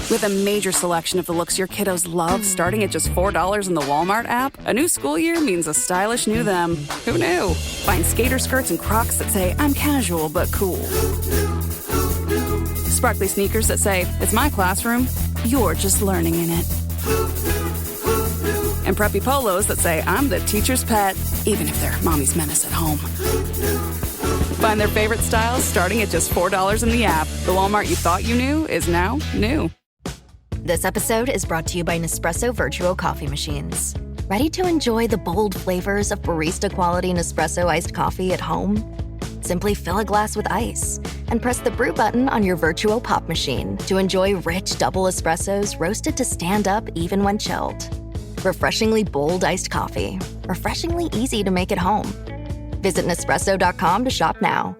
With a major selection of the looks your kiddos love starting at just $4 in the Walmart app, a new school year means a stylish new them. Who knew? Find skater skirts and Crocs that say, I'm casual but cool. Sparkly sneakers that say, it's my classroom, you're just learning in it. And preppy polos that say, I'm the teacher's pet, even if they're mommy's menace at home. Find their favorite styles starting at just $4 in the app. The Walmart you thought you knew is now new. This episode is brought to you by Nespresso Virtuo Coffee Machines. Ready to enjoy the bold flavors of barista-quality Nespresso iced coffee at home? Simply fill a glass with ice and press the brew button on your Virtuo Pop machine to enjoy rich double espressos roasted to stand up even when chilled. Refreshingly bold iced coffee. Refreshingly easy to make at home. Visit Nespresso.com to shop now.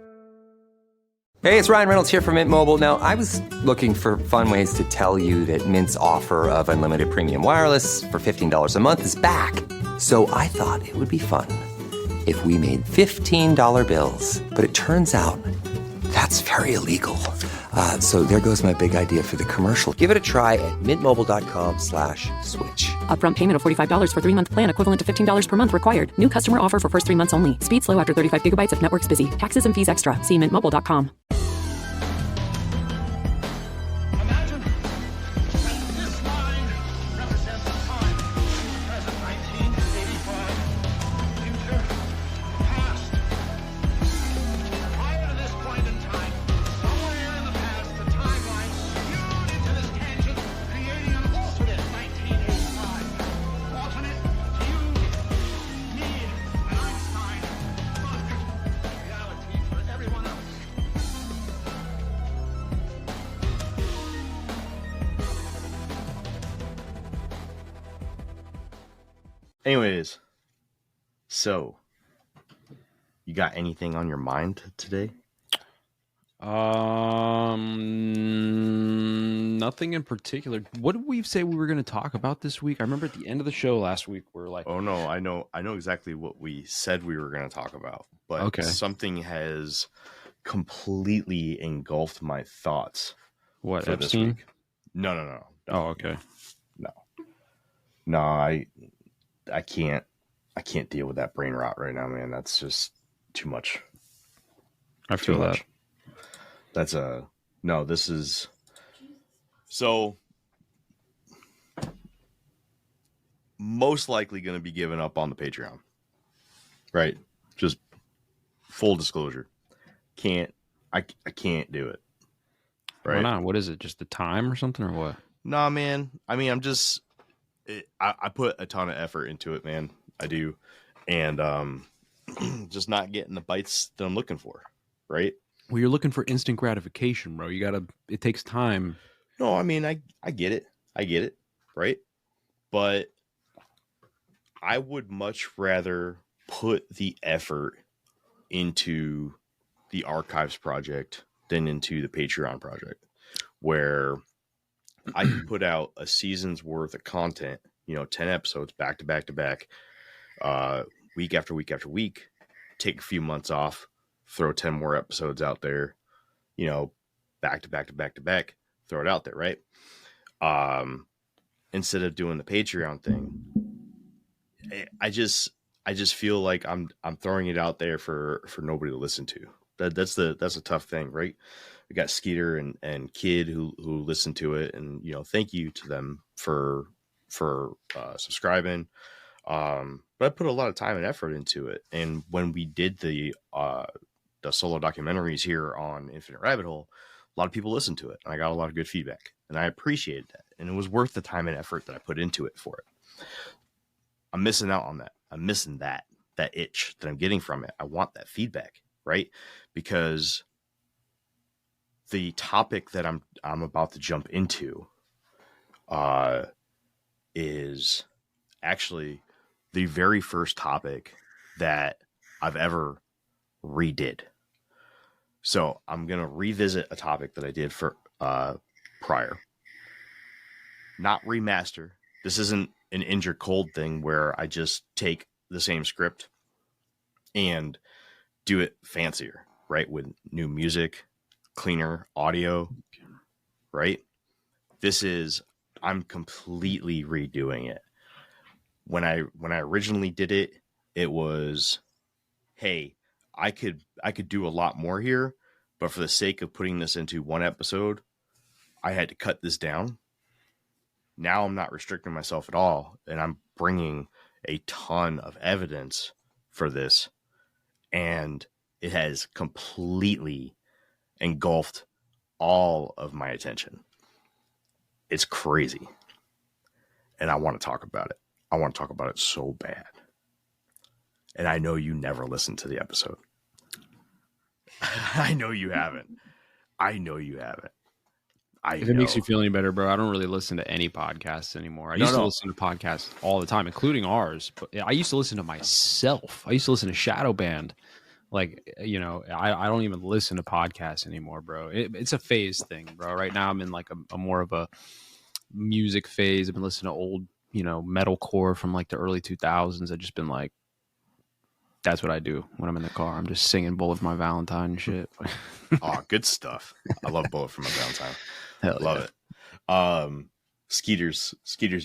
Hey, it's Ryan Reynolds here from Mint Mobile. Now, I was looking for fun ways to tell you that Mint's offer of unlimited premium wireless for $15 a month is back. So I thought it would be fun if we made $15 bills. But it turns out that's very illegal. So there goes my big idea for the commercial. Give it a try at mintmobile.com/switch. Upfront payment of $45 for 3-month plan equivalent to $15 per month required. New customer offer for first 3 months only. Speed slow after 35 gigabytes if network's busy. Taxes and fees extra. See mintmobile.com. Imagine that this line represents the time, present 1985, future, past. Prior to this point in time, somewhere in the past, the timeline spewed into this tangent, creating an alternate 1985. Alternate to you, me, and Einstein, but reality for everyone else. Anyways, so you got anything on your mind today? Nothing in particular. What did we say we were going to talk about this week? I remember at the end of the show last week, we were like, Oh no, I know exactly what we said we were going to talk about, but Okay. something has completely engulfed my thoughts. what, for this Epstein? week. No. Oh, okay. No, I can't deal with that brain rot right now, man. That's just too much. I feel that. That's no, this is so most likely going to be given up on the Patreon. Right? Just full disclosure. I can't do it. Right. Why not? What is it? Just the time or something or what? Nah, man. I mean, I put a ton of effort into it, man. I do. And just not getting the bites that I'm looking for. Right? Well, you're looking for instant gratification, bro. It takes time. No, I mean, I get it. Right? But I would much rather put the effort into the Archives project than into the Patreon project, where I can put out a season's worth of content, 10 episodes back to back to back, week after week after week, take a few months off, throw 10 more episodes out there, back to back to back to back, throw it out there. Right. Instead of doing the Patreon thing, I just feel like I'm throwing it out there for nobody to listen to. That's a tough thing, right? We got Skeeter and Kid who listen to it, and thank you to them for subscribing. But I put a lot of time and effort into it, and when we did the solo documentaries here on Infinite Rabbit Hole, a lot of people listened to it, and I got a lot of good feedback, and I appreciated that, and it was worth the time and effort that I put into it for it. I'm missing out on that. I'm missing that itch that I'm getting from it. I want that feedback, right? Because the topic that I'm about to jump into is actually the very first topic that I've ever redid. So I'm going to revisit a topic that I did for prior. Not remaster. This isn't an Injured Cold thing where I just take the same script and do it fancier, right? With new music, cleaner audio, right? I'm completely redoing it. When I originally did it, it was, hey, I could do a lot more here, but for the sake of putting this into one episode, I had to cut this down. Now I'm not restricting myself at all, and I'm bringing a ton of evidence for this, and it has completely engulfed all of my attention. It's crazy, and I want to talk about it. I want to talk about it so bad. And I know you never listened to the episode. I know you haven't. If it makes you feel any better, bro, I don't really listen to any podcasts anymore. I used to listen to podcasts all the time, including ours. But I used to listen to myself. I used to listen to Shadow Band. Like, you know, I don't even listen to podcasts anymore, bro. It's a phase thing, bro. Right now I'm in like a more of a music phase. I've been listening to old, you know, metalcore from like the early 2000s. I've just been like, that's what I do when I'm in the car. I'm just singing Bullet for My Valentine and shit. Oh, good stuff. I love Bullet for My Valentine. Hell love it. Skeeter's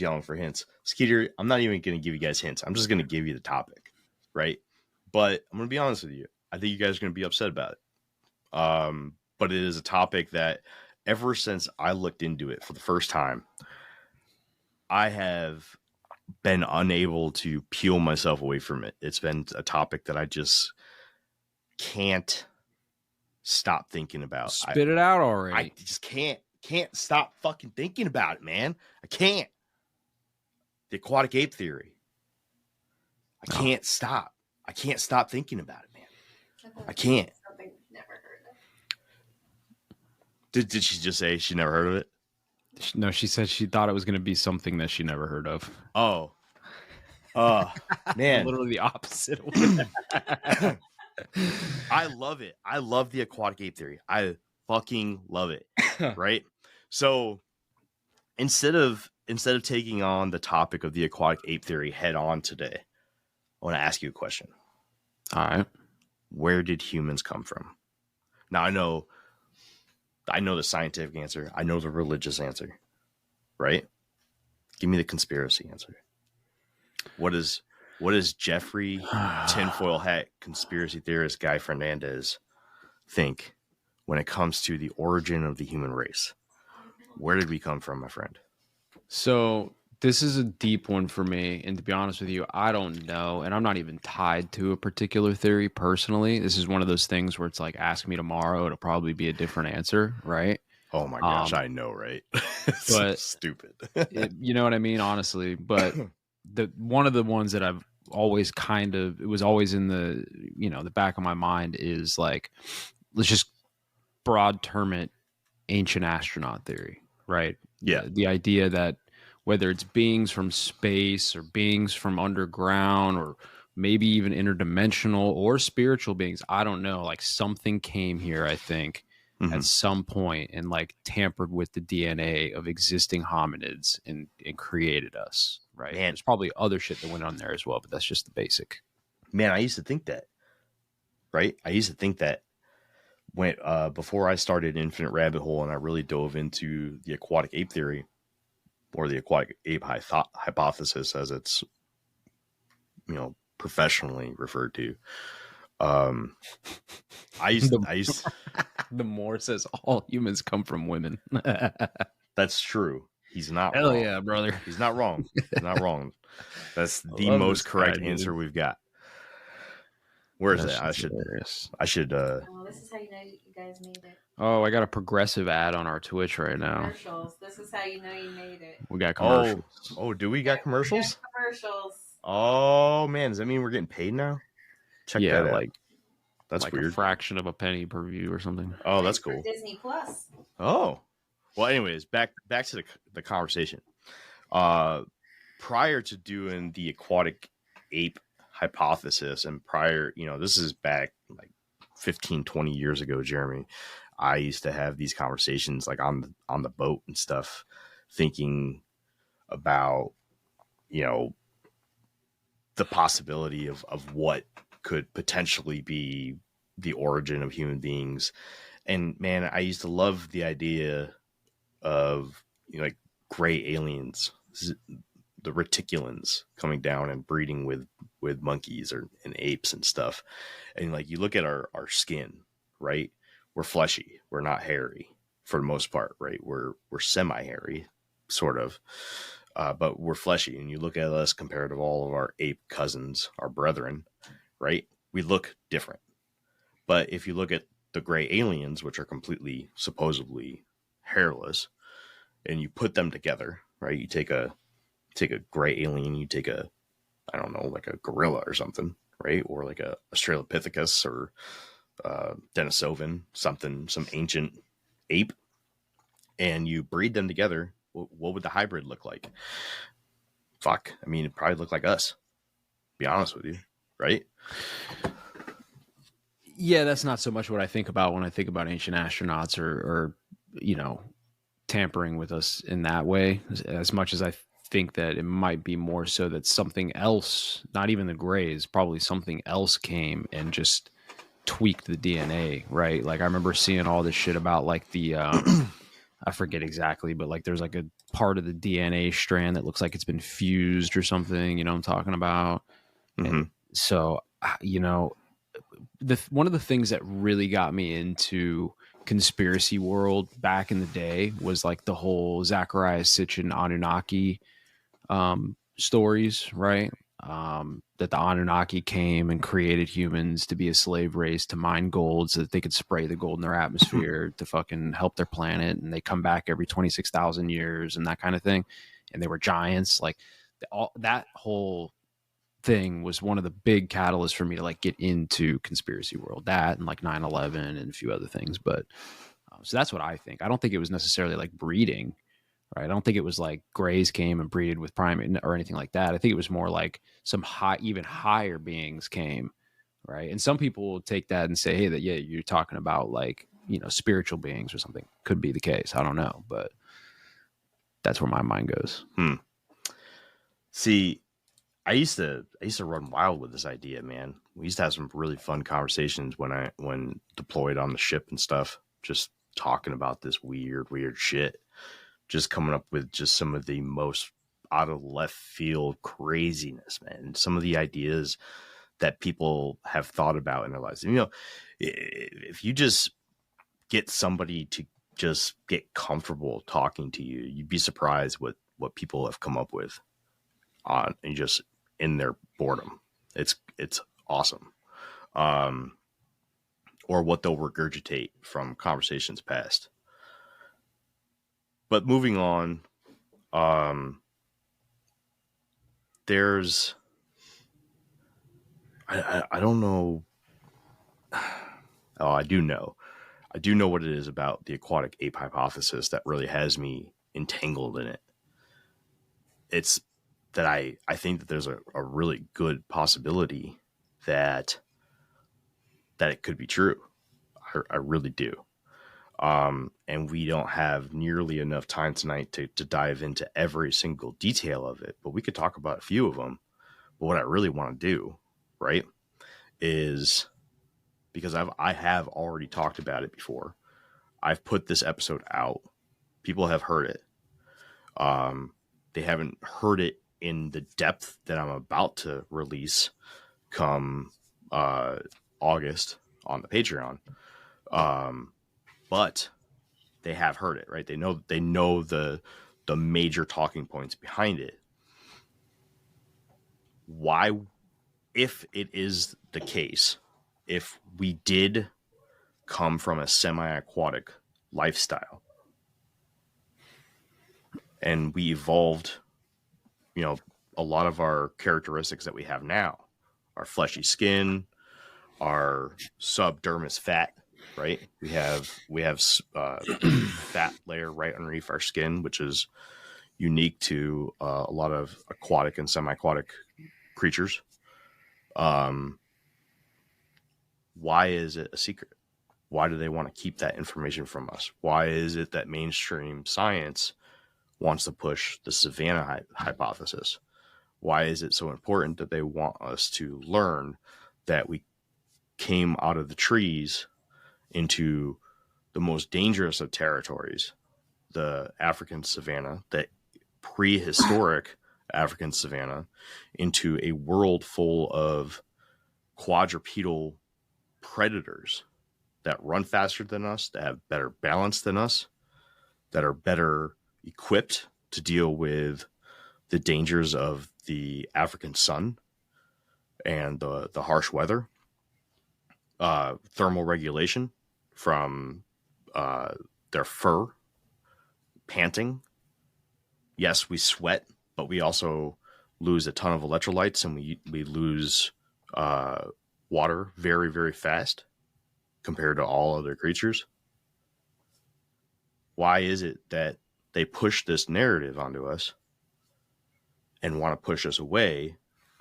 yelling for hints. Skeeter, I'm not even going to give you guys hints. I'm just going to give you the topic, right? But I'm going to be honest with you. I think you guys are going to be upset about it. But it is a topic that ever since I looked into it for the first time, I have been unable to peel myself away from it. It's been a topic that I just can't stop thinking about. Spit it out already. I just can't stop fucking thinking about it, man. I can't. The aquatic ape theory. I can't stop. I can't stop thinking about it, man. I can't. Something never heard of. Did she just say she never heard of it? No, she said she thought it was going to be something that she never heard of. Oh, man. Literally the opposite. I love it. I love the aquatic ape theory. I fucking love it. Right? So instead of taking on the topic of the aquatic ape theory head on today, I want to ask you a question. All right. Where did humans come from? Now I know the scientific answer. I know the religious answer, right? Give me the conspiracy answer. What is Jeffrey tinfoil hat conspiracy theorist Guy Fernandez think when it comes to the origin of the human race? Where did we come from, my friend? So this is a deep one for me, and to be honest with you, I don't know, and I'm not even tied to a particular theory personally. This is one of those things where it's like, ask me tomorrow, it'll probably be a different answer, right? Oh my gosh, I know, right? It's but so stupid. You know what I mean, honestly. But one of the ones that I've always it was always in the, you know, the back of my mind is like, let's just broad term it ancient astronaut theory, right? Yeah. The idea that whether it's beings from space or beings from underground or maybe even interdimensional or spiritual beings, I don't know, like something came here, I think, at some point and like tampered with the DNA of existing hominids and created us, right? Man. There's probably other shit that went on there as well, but that's just the basic. Man, I used to think that, right? I used to think that when before I started Infinite Rabbit Hole and I really dove into the aquatic ape theory, or the aquatic ape hypothesis, as it's, you know, professionally referred to. I used The Moore says all humans come from women. That's true. He's not Hell wrong. yeah, brother. He's not wrong. He's not wrong. That's the most correct answer we've got. Where is that? I should. Oh, this is how you know you guys made it. Oh, I got a progressive ad on our Twitch right now. Commercials. This is how you know you made it. We got commercials. Oh, do we got commercials? Commercials. Oh man, does that mean we're getting paid now? Check that out. That's like weird. A fraction of a penny per view or something. Oh, that's cool. Disney Plus. Oh, well. Anyways, back to the conversation. Prior to doing the aquatic ape hypothesis, and prior, you know, this is back like 15, 20 years ago, Jeremy. I used to have these conversations like on the boat and stuff, thinking about, you know, the possibility of what could potentially be the origin of human beings. And man, I used to love the idea of, like gray aliens, the reticulans coming down and breeding with monkeys and apes and stuff. And like, you look at our skin, right? We're fleshy. We're not hairy for the most part, right? We're semi-hairy, sort of. But we're fleshy. And you look at us compared to all of our ape cousins, our brethren, right? We look different. But if you look at the gray aliens, which are completely supposedly hairless, and you put them together, right? You take a gray alien, you take a, I don't know, like a gorilla or something, right? Or like a Australopithecus or Denisovan, something, some ancient ape, and you breed them together. What would the hybrid look like? Fuck. I mean, it'd probably look like us, be honest with you, right? Yeah, that's not so much what I think about when I think about ancient astronauts or tampering with us in that way, as much as I think that it might be more so that something else, not even the grays, probably something else came and just tweaked the DNA, right? Like I remember seeing all this shit about like the I forget exactly, but like there's like a part of the DNA strand that looks like it's been fused or something, you know what I'm talking about? Mm-hmm. And so, one of the things that really got me into conspiracy world back in the day was like the whole Zacharias Sitchin Anunnaki stories, right? That the Anunnaki came and created humans to be a slave race to mine gold so that they could spray the gold in their atmosphere to fucking help their planet, and they come back every 26,000 years and that kind of thing, and they were giants. Like that whole thing was one of the big catalysts for me to like get into conspiracy world, that and like 9/11 and a few other things. But so that's what I think. I don't think it was necessarily like breeding, right? I don't think it was like grays came and breeded with primate or anything like that. I think it was more like some even higher beings came, right? And some people will take that and say, hey, that, yeah, you're talking about like, spiritual beings or something. Could be the case. I don't know, but that's where my mind goes. See, I used to run wild with this idea, man. We used to have some really fun conversations when deployed on the ship and stuff, just talking about this weird shit, just coming up with just some of the most out of left field craziness, man. Some of the ideas that people have thought about in their lives. If you just get somebody to just get comfortable talking to you, you'd be surprised what people have come up with on and just in their boredom. It's awesome. Or what they'll regurgitate from conversations past. But moving on, there's I don't know. Oh, I do know what it is about the aquatic ape hypothesis that really has me entangled in it. It's that I think that there's a really good possibility that it could be true. I really do. And we don't have nearly enough time tonight to dive into every single detail of it, but we could talk about a few of them. But what I really want to do, right, is because I have already talked about it before. I've put this episode out. People have heard it. They haven't heard it in the depth that I'm about to release come August on the Patreon. But they have heard it, right? They know the major talking points behind it. Why, if it is the case, if we did come from a semi-aquatic lifestyle and we evolved, a lot of our characteristics that we have now, our fleshy skin, our subdermis fat, right? We have fat layer right underneath our skin, which is unique to a lot of aquatic and semi-aquatic creatures. Why is it a secret? Why do they want to keep that information from us? Why is it that mainstream science wants to push the Savannah hypothesis? Why is it so important that they want us to learn that we came out of the trees into the most dangerous of territories the African savanna, the prehistoric African savanna, into a world full of quadrupedal predators that run faster than us, that have better balance than us, that are better equipped to deal with the dangers of the African sun and the harsh weather, thermal regulation from their fur, panting. Yes, we sweat, but we also lose a ton of electrolytes, and we lose water very, very fast compared to all other creatures. Why is it that they push this narrative onto us and want to push us away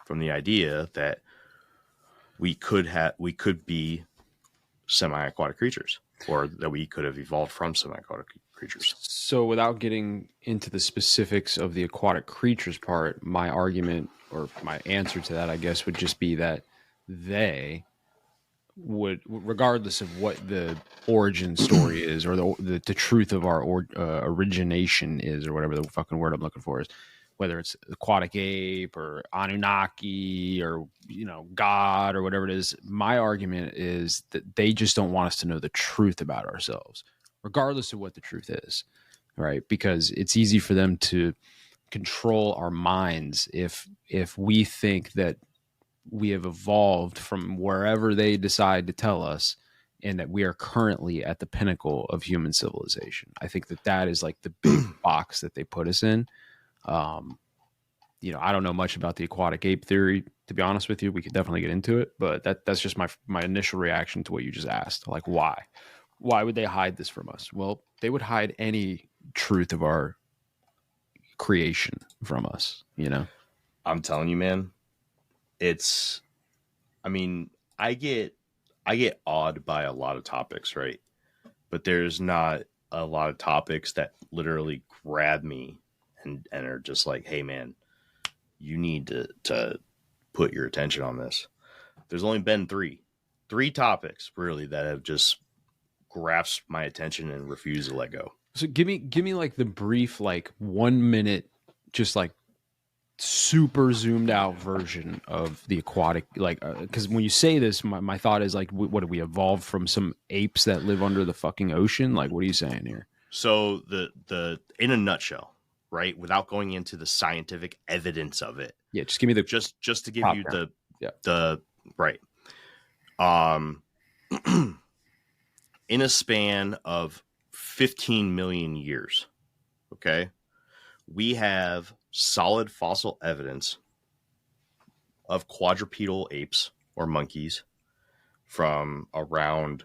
from the idea that we could be semi-aquatic creatures, or that we could have evolved from semi-aquatic creatures? So without getting into the specifics of the aquatic creatures part, my argument or my answer to that, I guess, would just be that they would, regardless of what the origin story is, or the truth of our origination is, or whatever the fucking word I'm looking for is, whether it's aquatic ape or Anunnaki or, God or whatever it is, my argument is that they just don't want us to know the truth about ourselves, regardless of what the truth is, right? Because it's easy for them to control our minds if we think that we have evolved from wherever they decide to tell us, and that we are currently at the pinnacle of human civilization. I think that is like the big box that they put us in. I don't know much about the aquatic ape theory, to be honest with you. We could definitely get into it, but that's just my initial reaction to what you just asked. Like, why would they hide this from us? Well, they would hide any truth of our creation from us, I'm telling you, man, I get awed by a lot of topics, right? But there's not a lot of topics that literally grab me and are just like, hey man, you need to put your attention on this. There's only been three topics really that have just grasped my attention and refused to let go. So give me like the brief, like 1 minute, just like super zoomed out version of the aquatic, like, because when you say this, my thought is like, what did we evolve from some apes that live under the fucking ocean? Like, what are you saying here? So the in a nutshell, right, without going into the scientific evidence of it, just give me the just to give you ground. the right, in a span of 15 million years, okay, we have solid fossil evidence of quadrupedal apes or monkeys from around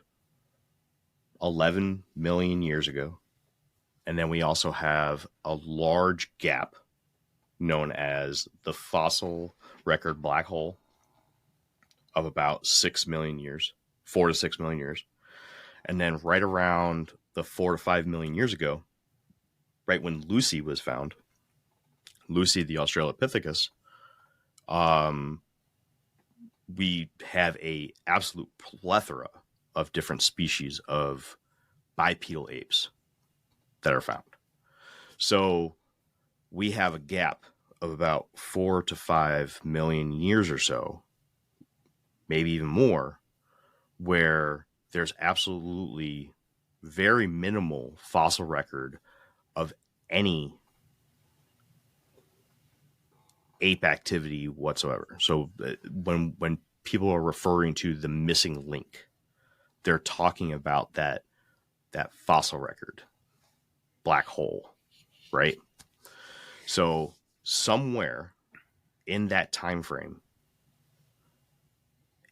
11 million years ago. And then we also have a large gap known as the fossil record black hole of about 6 million years, 4 to 6 million years. And then right around the 4 to 5 million years ago, right when Lucy was found, Lucy the Australopithecus, we have a absolute plethora of different species of bipedal apes that are found. So we have a gap of about 4 to 5 million years or so, maybe even more, where there's absolutely very minimal fossil record of any ape activity whatsoever. So when people are referring to the missing link, they're talking about that fossil record black hole, right? So somewhere in that time frame,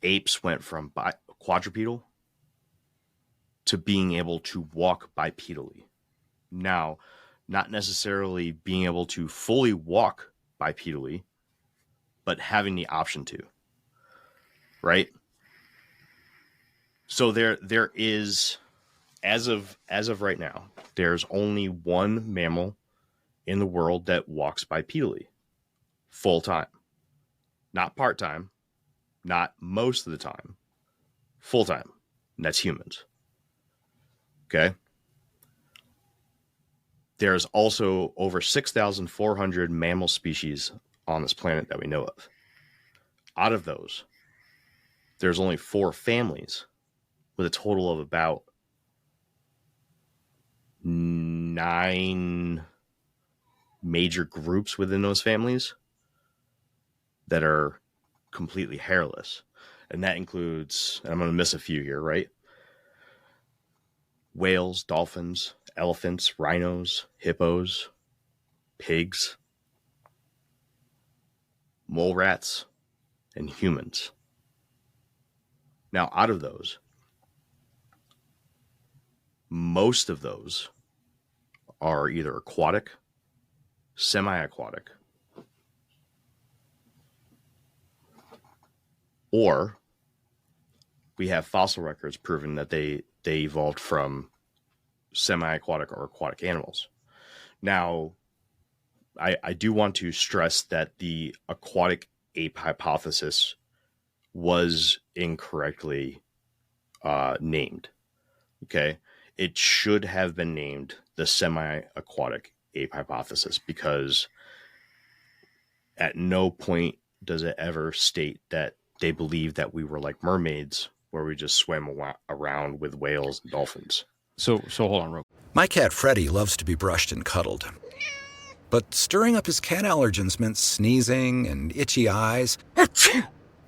apes went from quadrupedal to being able to walk bipedally. Now, not necessarily being able to fully walk bipedally, but having the option to, right? So there is, as of right now, there's only one mammal in the world that walks bipedally full time, not part time, not most of the time, full time, and that's humans. Okay. there's also over 6,400 mammal species on this planet that we know of. Out of those, there's only 4 families with a total of about 9 major groups within those families that are completely hairless. And that includes, and I'm going to miss a few here, right? Whales, dolphins, elephants, rhinos, hippos, pigs, mole rats, and humans. Now, out of those, most of those are either aquatic, semi-aquatic, or we have fossil records proving that they evolved from semi-aquatic or aquatic animals. Now, I do want to stress that the aquatic ape hypothesis was incorrectly named. Okay, it should have been named the semi-aquatic ape hypothesis, because at no point does it ever state that they believe that we were like mermaids, where we just swam around with whales and dolphins. So hold on, Ro. My cat Freddie loves to be brushed and cuddled. But stirring up his cat allergens meant sneezing and itchy eyes.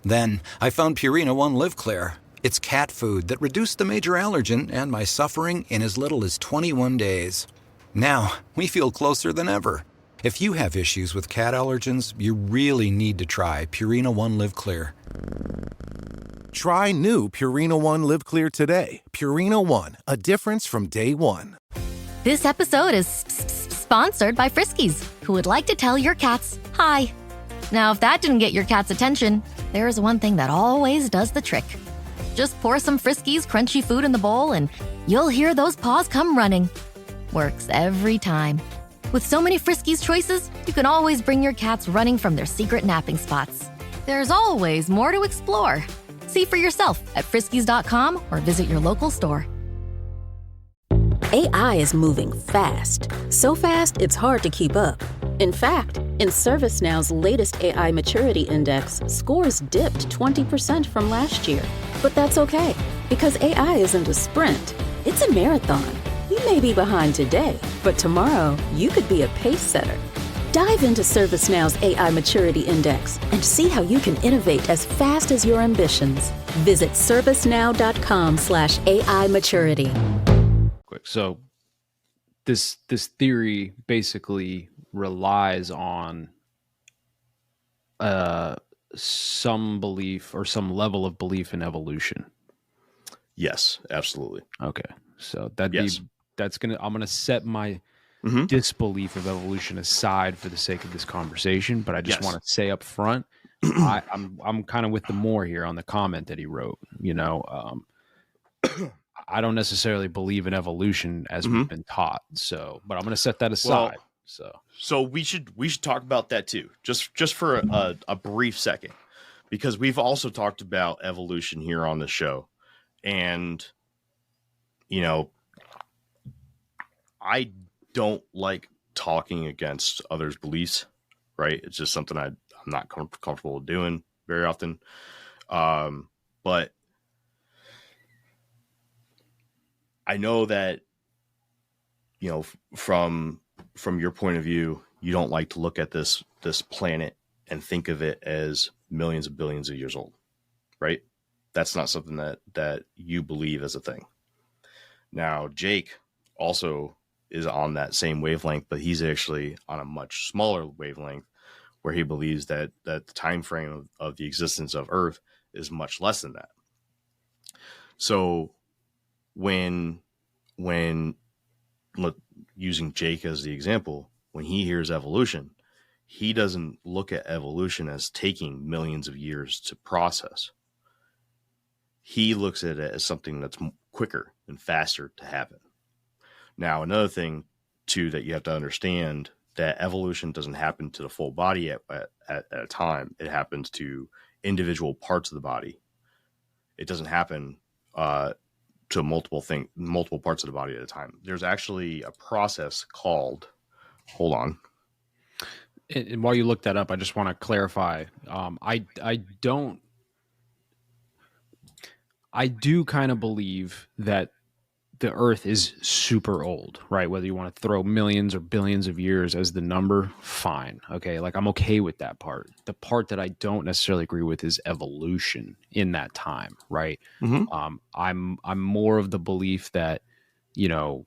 Then I found Purina One Live Clear. It's cat food that reduced the major allergen and my suffering in as little as 21 days. Now, we feel closer than ever. If you have issues with cat allergens, you really need to try Purina One Live Clear. Try new Purina One Live Clear today. Purina One, a difference from day one. This episode is sponsored by Friskies, who would like to tell your cats hi. Now, if that didn't get your cat's attention, there is one thing that always does the trick. Just pour some Friskies crunchy food in the bowl and you'll hear those paws come running. Works every time. With so many Friskies choices, you can always bring your cats running from their secret napping spots. There's always more to explore. See for yourself at friskies.com or visit your local store. AI is moving fast. So fast, it's hard to keep up. In fact, in ServiceNow's latest AI Maturity Index, scores dipped 20% from last year. But that's okay, because AI isn't a sprint. It's a marathon. You may be behind today, but tomorrow you could be a pace setter. Dive into ServiceNow's AI Maturity Index and see how you can innovate as fast as your ambitions. Visit servicenow.com/AI maturity. Quick. So this theory basically relies on some belief or some level of belief in evolution. Yes, absolutely. Okay. So I'm gonna set my disbelief of evolution aside for the sake of this conversation, but I just want to say up front, I'm kind of with the Moore here on the comment that he wrote. I don't necessarily believe in evolution as we've been taught. So, but I'm going to set that aside. So we should talk about that too, just for a brief second, because we've also talked about evolution here on the show, and I don't like talking against others' beliefs, right? It's just something I'm not comfortable doing very often. But I know that, from your point of view, you don't like to look at this planet and think of it as millions of billions of years old, right? That's not something that you believe as a thing. Now, Jake also is on that same wavelength, but he's actually on a much smaller wavelength, where he believes that the time frame of the existence of Earth is much less than that. So when using Jake as the example, when he hears evolution, he doesn't look at evolution as taking millions of years to process. He looks at it as something that's quicker and faster to happen. Now, another thing too that you have to understand, that evolution doesn't happen to the full body at a time. It happens to individual parts of the body. It doesn't happen multiple parts of the body at a time. There's actually a process called, hold on. And while you look that up, I just want to clarify. I do kind of believe that the Earth is super old, right? Whether you want to throw millions or billions of years as the number, fine. Okay. Like I'm okay with that part. The part that I don't necessarily agree with is evolution in that time. Right. Mm-hmm. I'm more of the belief that, you know,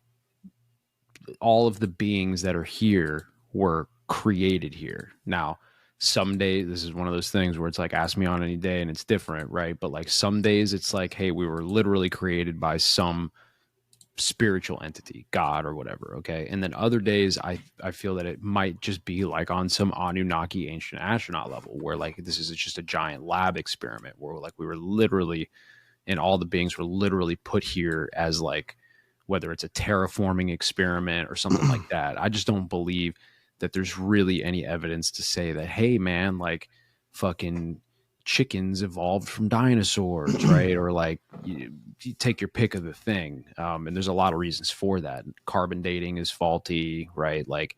all of the beings that are here were created here. Now, someday, this is one of those things where it's like, ask me on any day and it's different. Right. But like some days it's like, hey, we were literally created by some spiritual entity, God or whatever. Okay. And then other days I feel that it might just be like on some Anunnaki ancient astronaut level where like this is just a giant lab experiment where like we were literally, and all the beings were literally put here as like, whether it's a terraforming experiment or something like that. I just don't believe that there's really any evidence to say that, hey man, like fucking chickens evolved from dinosaurs, right? Or like you take your pick of the thing. And there's a lot of reasons for that. Carbon dating is faulty, right? Like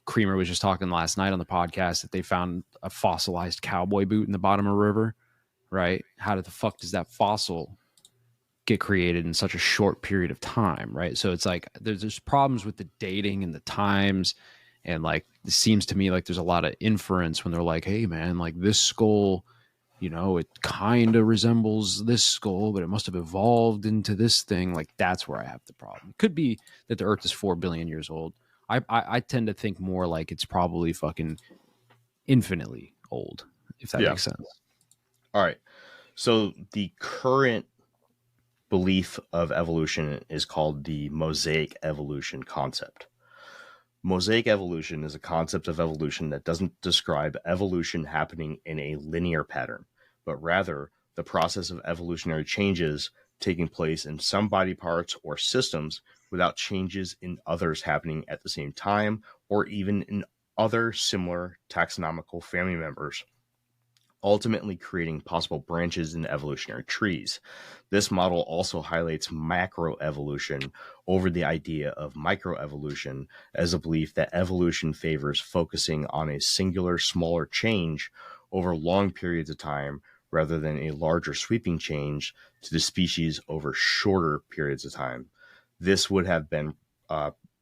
Creamer was just talking last night on the podcast that they found a fossilized cowboy boot in the bottom of a river, right? How the fuck does that fossil get created in such a short period of time, right? So it's like there's problems with the dating and the times. And like it seems to me like there's a lot of inference when they're like, hey man, like this skull, you know, it kind of resembles this skull, but it must have evolved into this thing. Like that's where I have the problem. It could be that the Earth is 4 billion years old. I tend to think more like it's probably fucking infinitely old, if that makes sense. All right. So the current belief of evolution is called the mosaic evolution concept. Mosaic evolution is a concept of evolution that doesn't describe evolution happening in a linear pattern, but rather the process of evolutionary changes taking place in some body parts or systems without changes in others happening at the same time, or even in other similar taxonomical family members, ultimately creating possible branches in evolutionary trees. This model also highlights macroevolution over the idea of microevolution as a belief that evolution favors focusing on a singular, smaller change over long periods of time rather than a larger sweeping change to the species over shorter periods of time. This would have been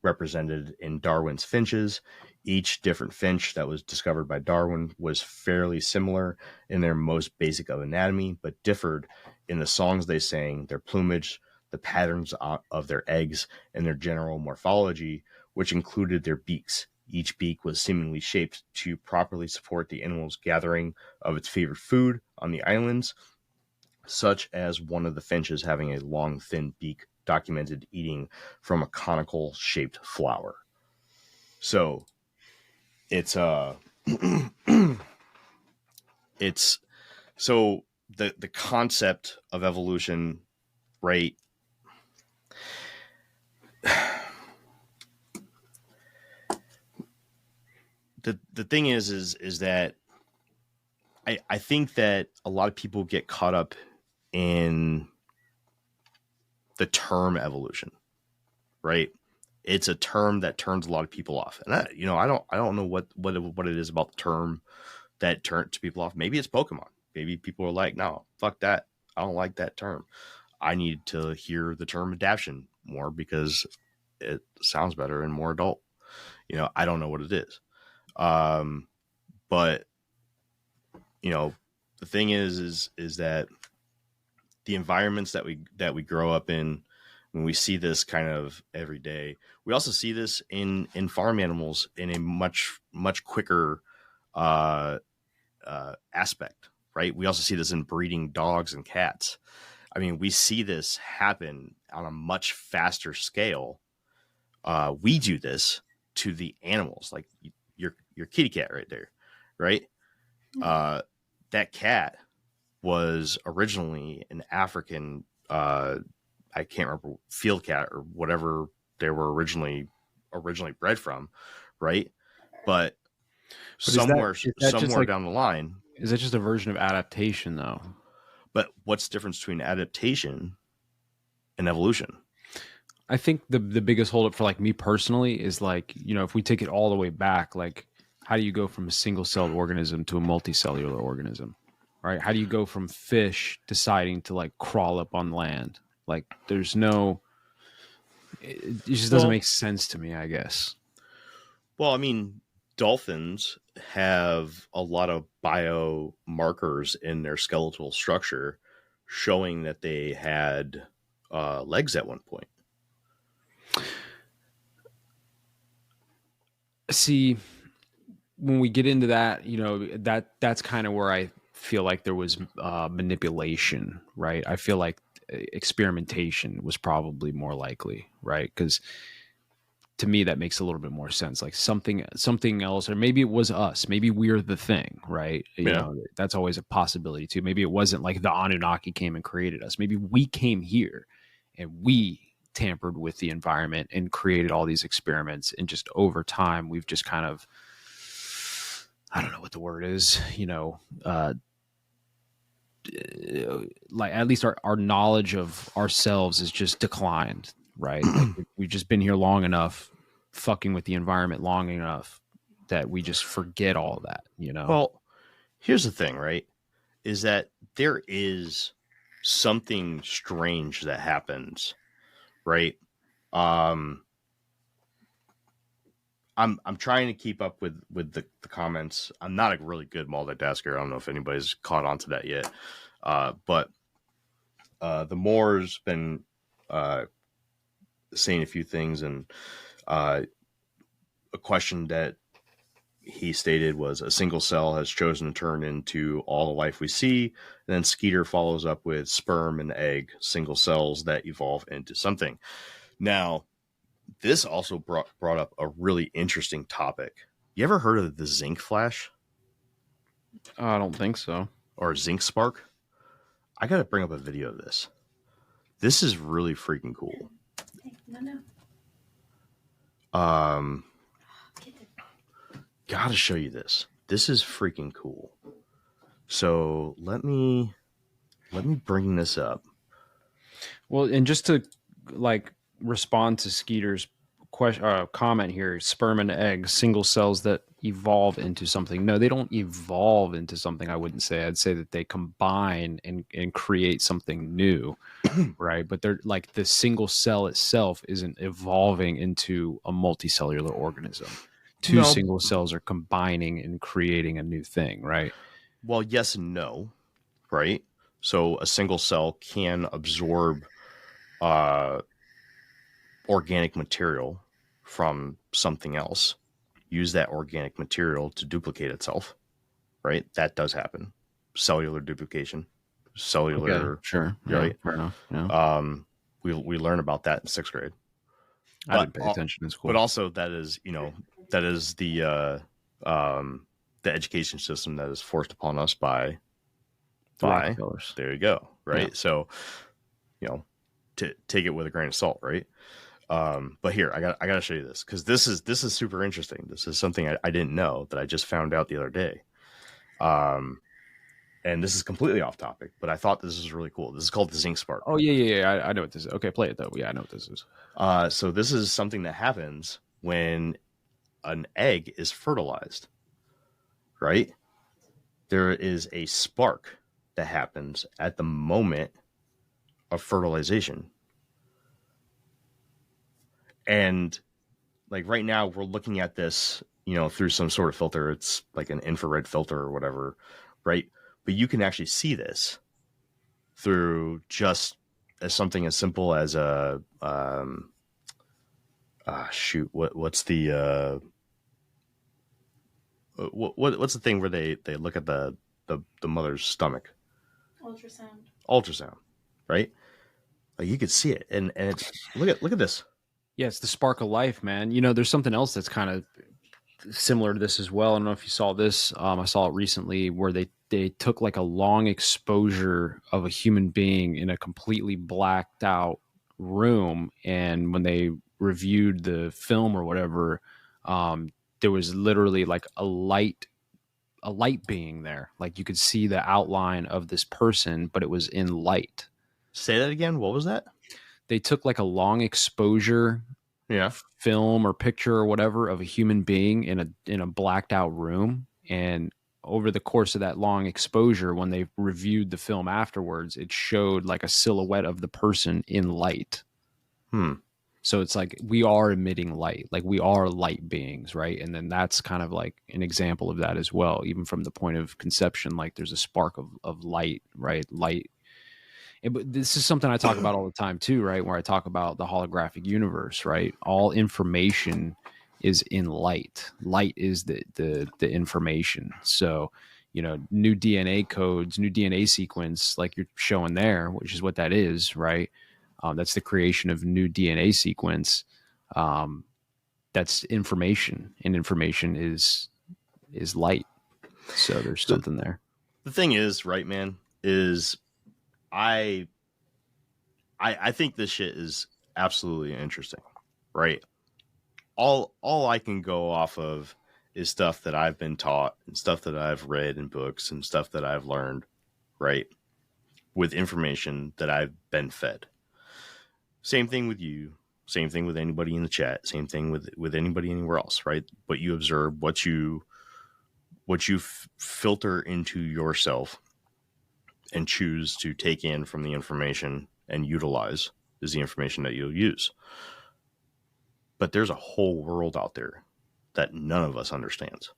represented in Darwin's finches. Each different finch that was discovered by Darwin was fairly similar in their most basic of anatomy, but differed in the songs they sang, their plumage, the patterns of their eggs, and their general morphology, which included their beaks. Each beak was seemingly shaped to properly support the animal's gathering of its favorite food on the islands, such as one of the finches having a long, thin beak documented eating from a conical shaped flower. So it's it's so the concept of evolution, right? The thing is that I think that a lot of people get caught up in the term evolution, right? It's a term that turns a lot of people off, and I don't know what it is about the term that turns people off. Maybe it's Pokemon. Maybe people are like, no, fuck that. I don't like that term. I need to hear the term adaptation more because it sounds better and more adult. I don't know what it is. But the thing is that the environments that we grow up in, when we see this kind of every day, we also see this in farm animals in a much quicker aspect, right? We also see this in breeding dogs and cats. I mean, we see this happen on a much faster scale. We do this to the animals, like your kitty cat right there, right? That cat was originally an African, I can't remember, field cat or whatever they were originally bred from, right? But somewhere down the line, is that just a version of adaptation, though? But what's the difference between adaptation in evolution. I think the biggest holdup for like me personally is like, if we take it all the way back, like how do you go from a single-celled organism to a multicellular organism, right? How do you go from fish deciding to like crawl up on land? Like it just doesn't make sense to me, I guess. Well, I mean, dolphins have a lot of biomarkers in their skeletal structure showing that they had legs at one point. See, when we get into that, that's kind of where I feel like there was manipulation, right? I feel like experimentation was probably more likely, right? Because to me, that makes a little bit more sense. Like something else, or maybe it was us. Maybe we're the thing, right? You know, that's always a possibility too. Maybe it wasn't like the Anunnaki came and created us. Maybe we came here and we tampered with the environment and created all these experiments. And just over time, we've just kind of, I don't know what the word is, like at least our knowledge of ourselves is just declined, right? Like we've just been here long enough, fucking with the environment long enough that we just forget all that, Well, here's the thing, right? Is that there is something strange that happens, right? I'm trying to keep up with the comments. I'm not a really good multitasker. I don't know if anybody's caught on to that yet. But the Moore's been saying a few things, and a question that he stated was a single cell has chosen to turn into all the life we see. And then Skeeter follows up with sperm and egg, single cells that evolve into something. Now, this also brought up a really interesting topic. You ever heard of the zinc flash? I don't think so. Or zinc spark? I got to bring up a video of this. This is really freaking cool. No. Gotta show you this. This is freaking cool. So let me bring this up. Well, and just to like respond to Skeeter's comment here, sperm and egg, single cells that evolve into something. No, they don't evolve into something. I wouldn't say. I'd say that they combine and create something new, right? But they're like the single cell itself isn't evolving into a multicellular organism. Two single cells are combining and creating a new thing, right? Well, yes and no, right? So a single cell can absorb organic material from something else, use that organic material to duplicate itself, right? That does happen. Cellular duplication, cellular, sure, right? Fair enough. Yeah. We learn about that in 6th grade. I didn't pay attention in school, but also that is the education system that is forced upon us by Rockefellers. There you go, right? Yeah. So, to take it with a grain of salt, right? But here, I got to show you this because this is super interesting. This is something I didn't know that I just found out the other day. And this is completely off topic, but I thought this was really cool. This is called the zinc spark. Oh yeah. I know what this is. Okay, play it though. Yeah, I know what this is. So this is something that happens when an egg is fertilized, right? There is a spark that happens at the moment of fertilization. And like right now we're looking at this, through some sort of filter. It's like an infrared filter or whatever, right? But you can actually see this through just as something as simple as a what's the what's the thing where they look at the mother's stomach? Ultrasound, right? Like you could see it, and it's look at this. Yeah, it's the spark of life, man. There's something else that's kind of similar to this as well. I don't know if you saw this. I saw it recently where they took like a long exposure of a human being in a completely blacked out room, and when they reviewed the film or whatever, there was literally like a light being there. Like you could see the outline of this person, but it was in light. Say that again. What was that? they took like a long exposure film or picture or whatever of a human being in a blacked out room, and over the course of that long exposure, when they reviewed the film afterwards, it showed like a silhouette of the person in light. So it's like we are emitting light, like we are light beings, right? And then that's kind of like an example of that as well, even from the point of conception, like there's a spark of light, right? Light. But this is something I talk about all the time too, right? Where I talk about the holographic universe, right? All information is in light. Light is the information. So, you know, new DNA codes, new DNA sequence, like you're showing there, which is what that is, right? That's the creation of new DNA sequence. That's information, and information is light. So there's something there. The thing is, right, man, is I think this shit is absolutely interesting, right? All I can go off of is stuff that I've been taught and stuff that I've read in books and stuff that I've learned, right? With information that I've been fed. Same thing with you. Same thing with anybody in the chat. Same thing with anybody anywhere else, right? What you observe, what you filter into yourself and choose to take in from the information and utilize is the information that you'll use. But there's a whole world out there that none of us understands.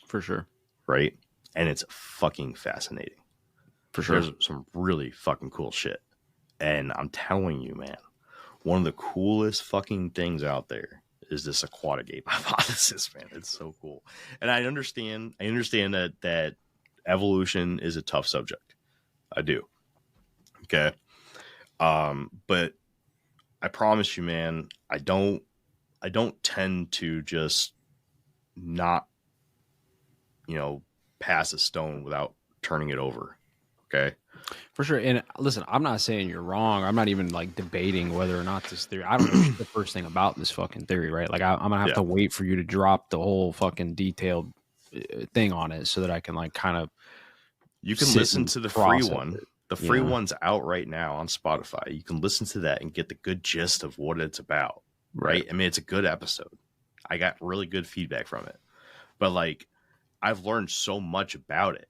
For sure. Right? And it's fucking fascinating. For sure. There's some really fucking cool shit. And I'm telling you, man, one of the coolest fucking things out there is this aquatic ape hypothesis, man. It's so cool. And I understand that evolution is a tough subject. I do. Okay. But I promise you, man, I don't tend to just not, pass a stone without turning it over. Okay. For sure. And listen, I'm not saying you're wrong. I'm not even like debating whether or not this theory. I don't know the first thing about this fucking theory, right? Like I'm gonna have to wait for you to drop the whole fucking detailed thing on it so that I can like kind of. You can listen to the free one. The free one's out right now on Spotify. You can listen to that and get the good gist of what it's about. Right? I mean, it's a good episode. I got really good feedback from it. But like, I've learned so much about it.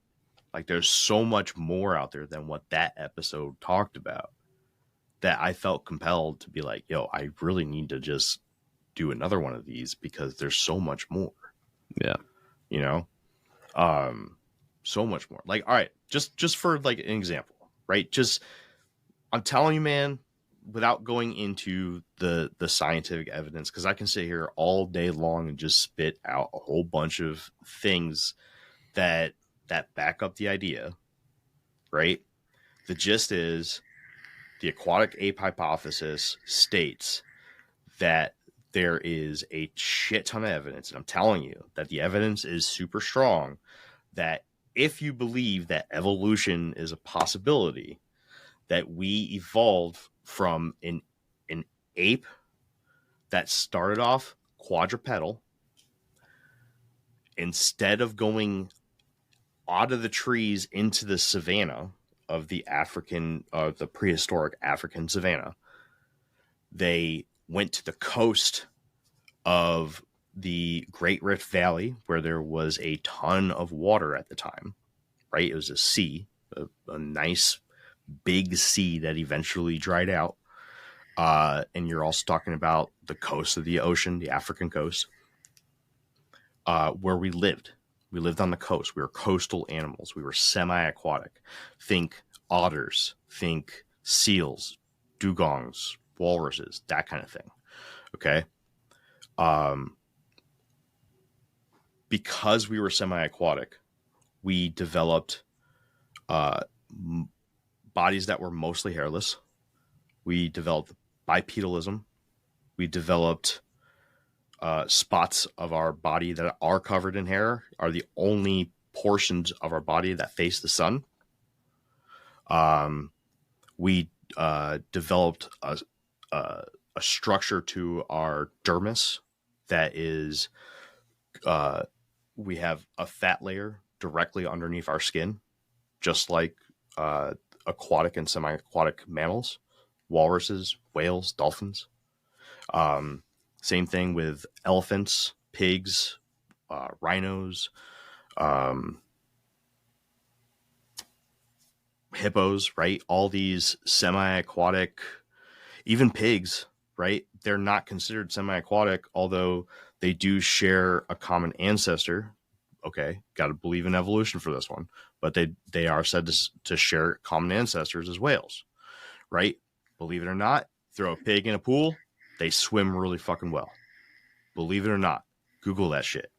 Like, there's so much more out there than what that episode talked about that I felt compelled to be like, yo, I really need to just do another one of these because there's so much more. Yeah. So much more. Like, all right, just for like an example, right? Just, I'm telling you, man, without going into the scientific evidence, because I can sit here all day long and just spit out a whole bunch of things that back up the idea, right? The gist is the aquatic ape hypothesis states that there is a shit ton of evidence, and I'm telling you that the evidence is super strong, that if you believe that evolution is a possibility, that we evolved from an ape that started off quadrupedal, instead of going out of the trees into the savanna of the prehistoric African savanna, they went to the coast of the Great Rift Valley, where there was a ton of water at the time, right? It was a sea, a nice big sea that eventually dried out. And you're also talking about the coast of the ocean, the African coast, where we lived. We lived on the coast. We were coastal animals. We were semi-aquatic. Think otters, think seals, dugongs, walruses, that kind of thing. Okay. Because we were semi-aquatic, we developed bodies that were mostly hairless. We developed bipedalism. We developed spots of our body that are covered in hair are the only portions of our body that face the sun. We developed a structure to our dermis that is, we have a fat layer directly underneath our skin, just like aquatic and semi-aquatic mammals walruses, whales, dolphins. Same thing with elephants, pigs, rhinos, hippos, right? All these semi-aquatic, even pigs, right? They're not considered semi-aquatic, although they do share a common ancestor. Okay, got to believe in evolution for this one, but they are said to share common ancestors as whales, right? Believe it or not, throw a pig in a pool, they swim really fucking well. Believe it or not, Google that shit.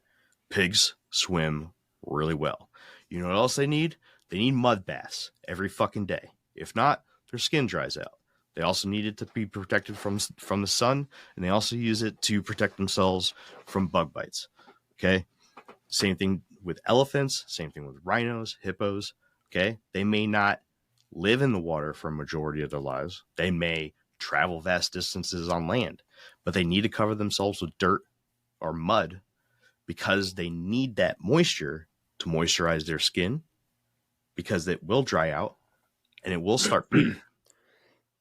Pigs swim really well. You know what else they need? They need mud baths every fucking day. If not, their skin dries out. They also need it to be protected from the sun, and they also use it to protect themselves from bug bites. Okay? Same thing with elephants, same thing with rhinos, hippos. Okay? They may not live in the water for a majority of their lives. They may travel vast distances on land, but they need to cover themselves with dirt or mud because they need that moisture to moisturize their skin, because it will dry out and it will start bleeding,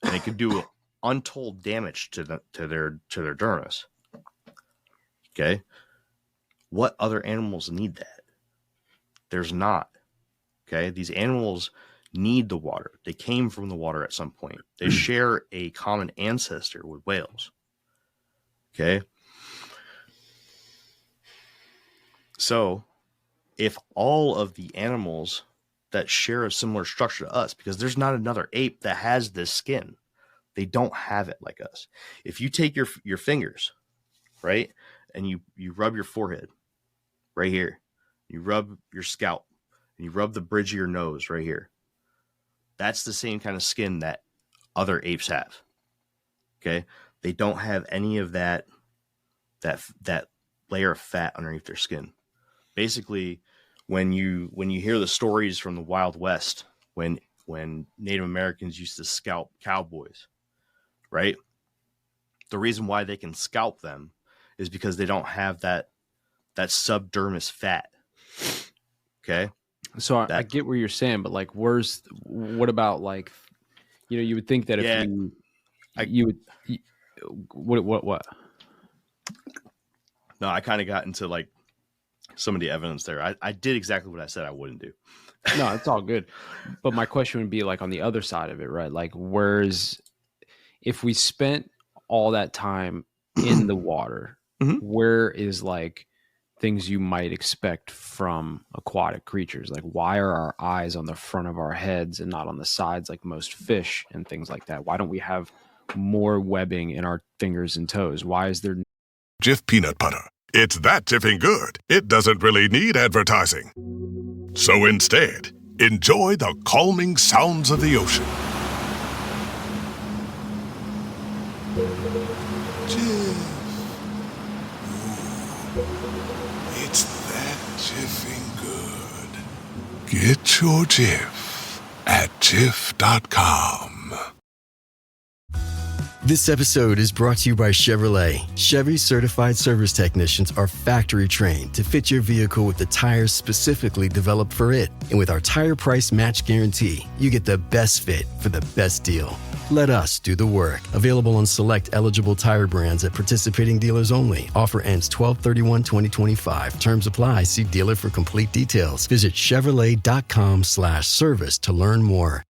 and it could do untold damage to their dermis. Okay, what other animals need that? There's not. Okay, these animals need the water. They came from the water at some point. They share a common ancestor with whales. Okay, so if all of the animals that share a similar structure to us, because there's not another ape that has this skin, they don't have it like us. If you take your fingers, right, and you rub your forehead right here, you rub your scalp, and you rub the bridge of your nose right here, that's the same kind of skin that other apes have. Okay, they don't have any of that layer of fat underneath their skin. Basically, when you hear the stories from the Wild West, when Native Americans used to scalp cowboys, right? The reason why they can scalp them is because they don't have that subdermis fat. Okay, so I get what you're saying, but like, what about, like, you know, you would think that if what? No, I kind of got into like some of the evidence there. I did exactly what I said I wouldn't do. No, it's all good. But my question would be, like, on the other side of it, right? Like, if we spent all that time in the water, where is, like, things you might expect from aquatic creatures? Like, why are our eyes on the front of our heads and not on the sides like most fish and things like that? Why don't we have more webbing in our fingers and toes? Why is there Jif peanut butter? It's that jiffing good, it doesn't really need advertising. So instead, enjoy the calming sounds of the ocean. Jif. Ooh, it's that jiffing good. Get your Jif at jif.com. This episode is brought to you by Chevrolet. Chevy certified service technicians are factory trained to fit your vehicle with the tires specifically developed for it. And with our tire price match guarantee, you get the best fit for the best deal. Let us do the work. Available on select eligible tire brands at participating dealers only. Offer ends 12/31/2025. Terms apply. See dealer for complete details. Visit Chevrolet.com/service to learn more.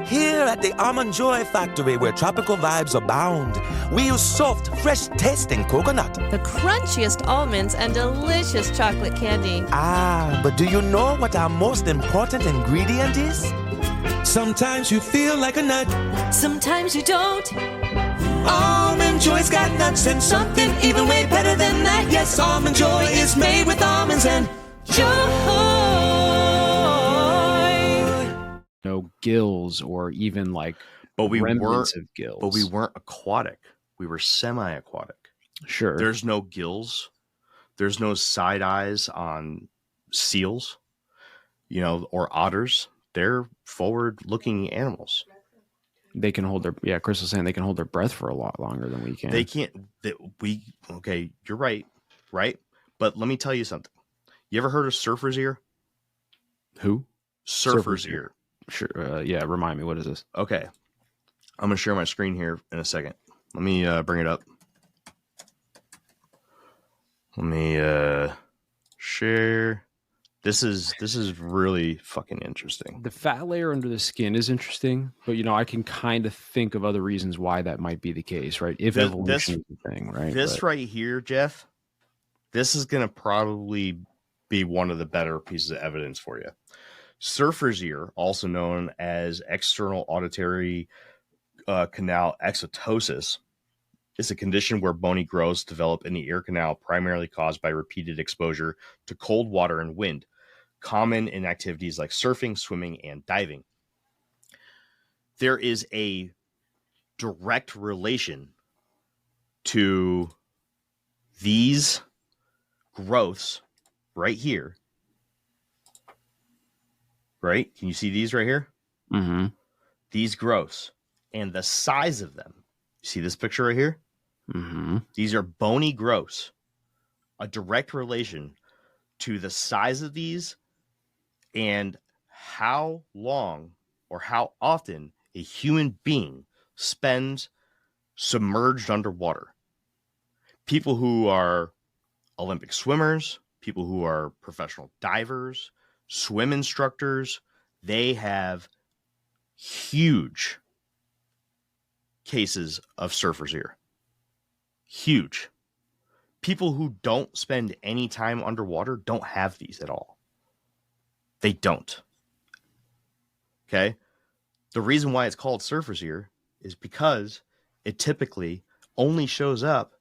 Here at the Almond Joy Factory, where tropical vibes abound, we use soft, fresh-tasting coconut. The crunchiest almonds and delicious chocolate candy. Ah, but do you know what our most important ingredient is? Sometimes you feel like a nut. Sometimes you don't. Almond Joy's got nuts and something even way better than that. Yes, Almond Joy is made with almonds and joy. no gills or even like remnants of gills? But we weren't aquatic. We were semi-aquatic. Sure. There's no gills. There's no side eyes on seals, or otters. They're forward-looking animals. They can hold their Crystal's saying they can hold their breath for a lot longer than we can. They can't. Okay, you're right. But let me tell you something. You ever heard of surfer's ear? Who? Surfer's ear. Sure. Yeah. Remind me. What is this? Okay. I'm going to share my screen here in a second. Let me bring it up. Let me share. This is really fucking interesting. The fat layer under the skin is interesting, but I can kind of think of other reasons why that might be the case, right? If evolution is a thing, right? This right here, Jeff, this is going to probably be one of the better pieces of evidence for you. Surfer's ear, also known as external auditory canal exotosis, is a condition where bony growths develop in the ear canal, primarily caused by repeated exposure to cold water and wind, common in activities like surfing, swimming, and diving. There is a direct relation to these growths right here. Right? Can you see these right here? Mm-hmm. These growths and the size of them. You see this picture right here? Mm-hmm. These are bony growths. A direct relation to the size of these and how long or how often a human being spends submerged underwater. People who are Olympic swimmers, people who are professional divers, swim instructors, they have huge cases of surfer's ear. Huge. People who don't spend any time underwater don't have these at all. They don't. Okay? The reason why it's called surfer's ear is because it typically only shows up